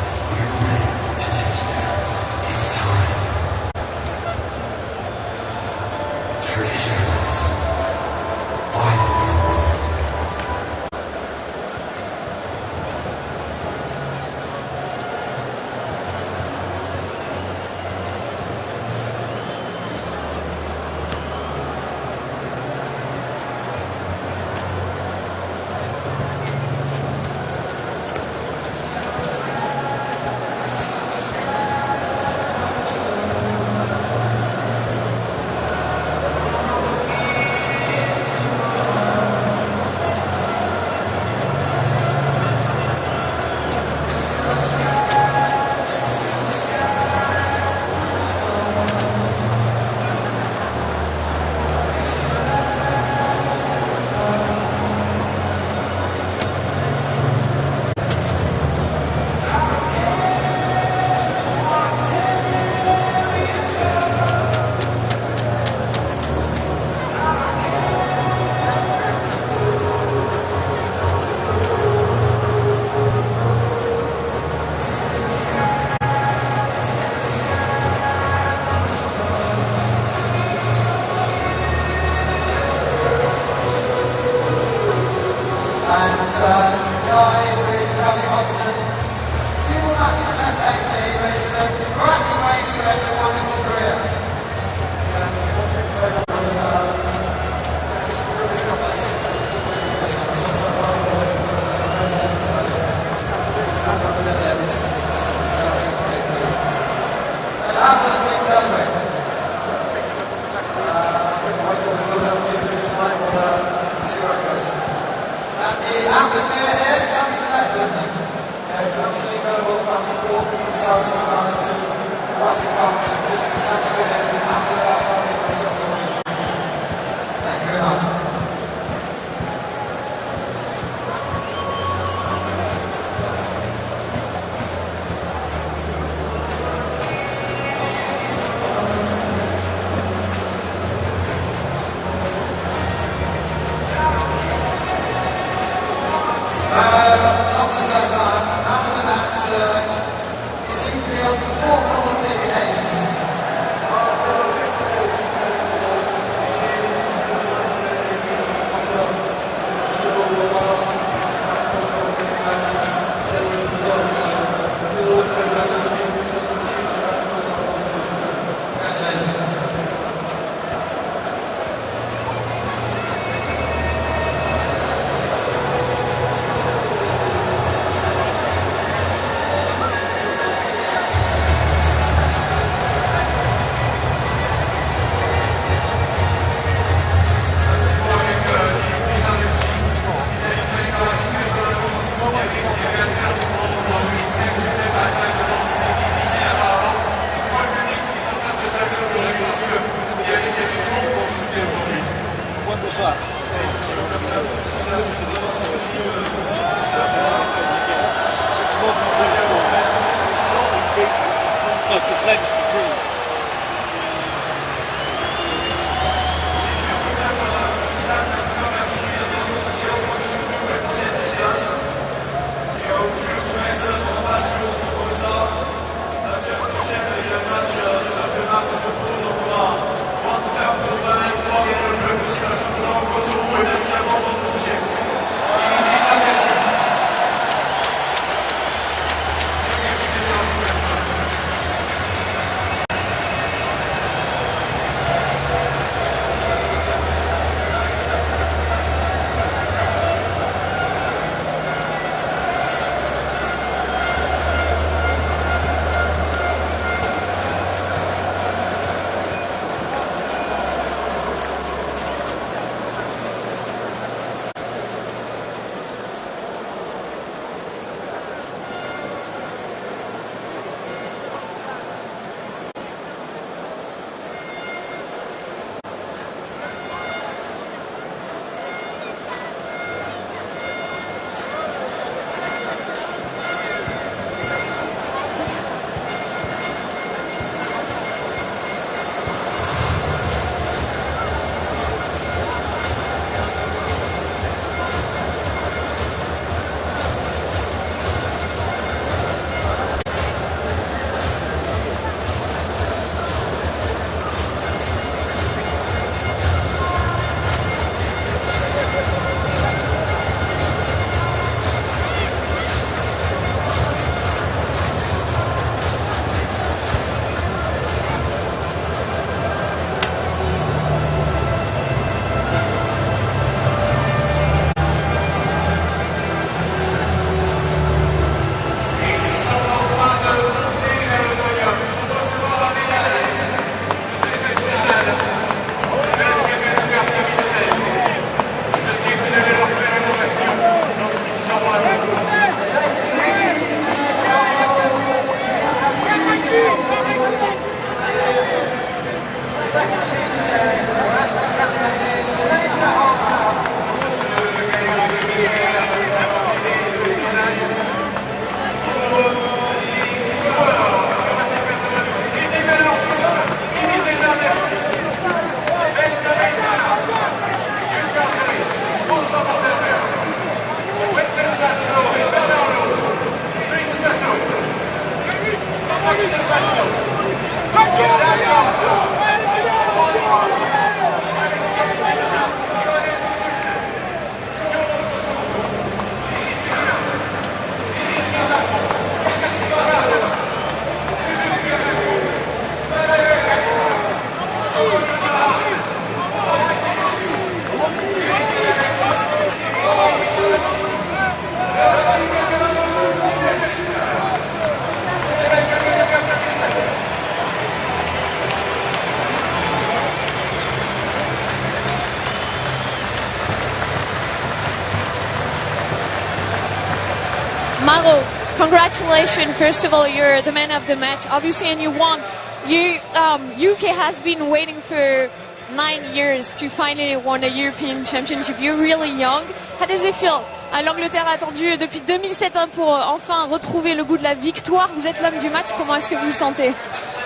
Mauro, congratulations. First of all, you're the man of the match, obviously, and you won. UK has been waiting for 9 years to finally win a European Championship. You're really young. How does it feel? L'Angleterre a attendu depuis 2007 pour enfin retrouver le goût de la victoire. Vous êtes l'homme du match. Comment est-ce que vous vous sentez?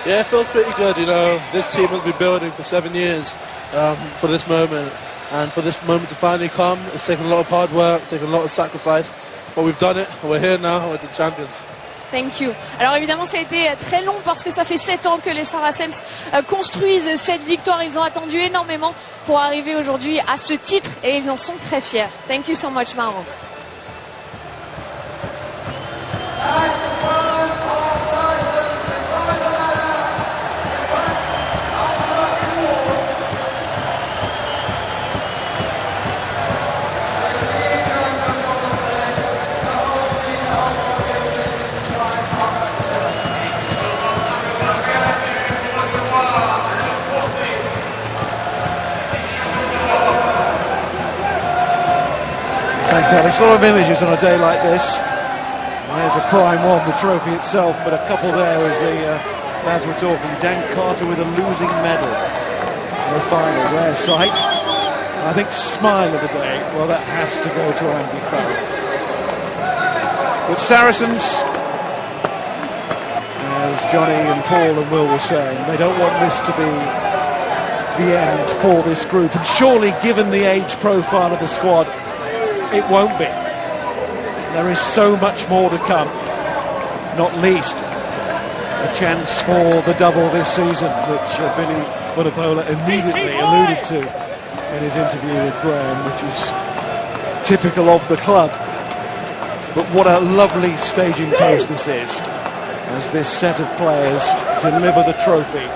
Yeah, it feels pretty good. You know, this team has been building for 7 years for this moment. And for this moment to finally come, it's taken a lot of hard work, taken a lot of sacrifice. But we've done it. We're here now. We're the champions. Thank you. Alors évidemment, ça a été très long parce que ça fait 7 ans que les Saracens construisent cette victoire. Ils ont attendu énormément pour arriver aujourd'hui à ce titre et ils en sont très fiers. Thank you so much, Mauro. Fantastic. A lot of images on a day like this. And there's a prime one, the trophy itself, but a couple there as the lads were talking. Dan Carter with a losing medal in the final. Rare sight. I think smile of the day, well, that has to go to Andy Farrell. But Saracens, as Johnny and Paul and Will were saying, they don't want this to be the end for this group. And surely, given the age profile of the squad, it won't be. There is so much more to come, not least a chance for the double this season, which Billy Bunapola immediately alluded to in his interview with Graham, which is typical of the club. But what a lovely staging post this is, as this set of players deliver the trophy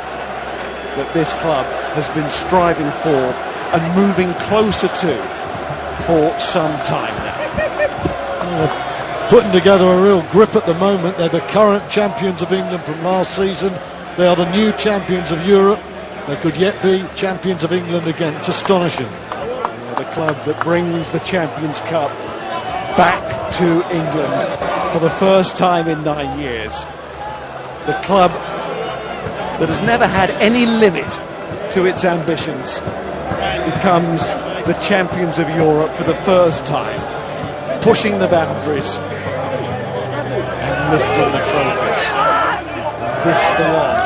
that this club has been striving for and moving closer to for some time now. They're putting together a real grip at the moment. They're the current champions of England from last season. They are the new champions of Europe. They could yet be champions of England again. It's astonishing. The club that brings the Champions Cup back to England for the first time in 9 years. The club that has never had any limit to its ambitions becomes the champions of Europe for the first time, pushing the boundaries and lifting the trophies. This the one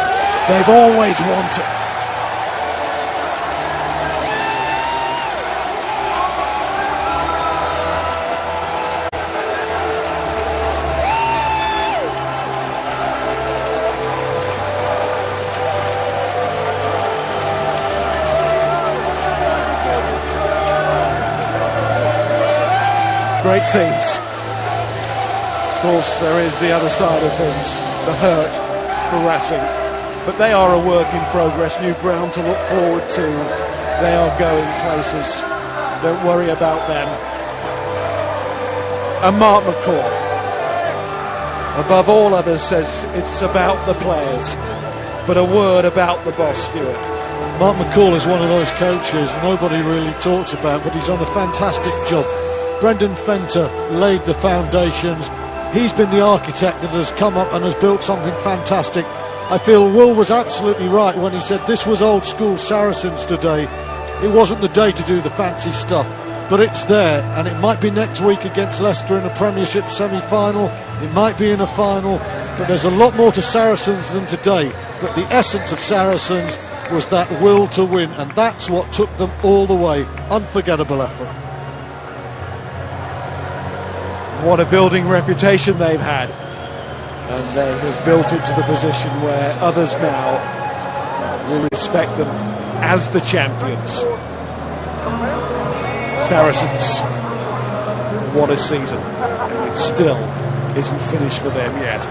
they've always wanted. Great scenes. Of course, there is the other side of things, the hurt, harassing, but they are a work in progress, new ground to look forward to. They are going places. Don't worry about them. And Mark McCall, above all others, says it's about the players, but a word about the boss, Stuart. Mark McCall is one of those coaches nobody really talks about, but he's done a fantastic job. Brendan Fenter laid the foundations. He's been the architect that has come up and has built something fantastic. I feel Will was absolutely right when he said this was old school Saracens today. It wasn't the day to do the fancy stuff, but it's there, and it might be next week against Leicester in a Premiership semi-final. It might be in a final, but there's a lot more to Saracens than today. But the essence of Saracens was that will to win, and that's what took them all the way. Unforgettable effort. What a building reputation they've had, and they have built it to the position where others now will respect them as the champions. Saracens, what a season, and it still isn't finished for them yet.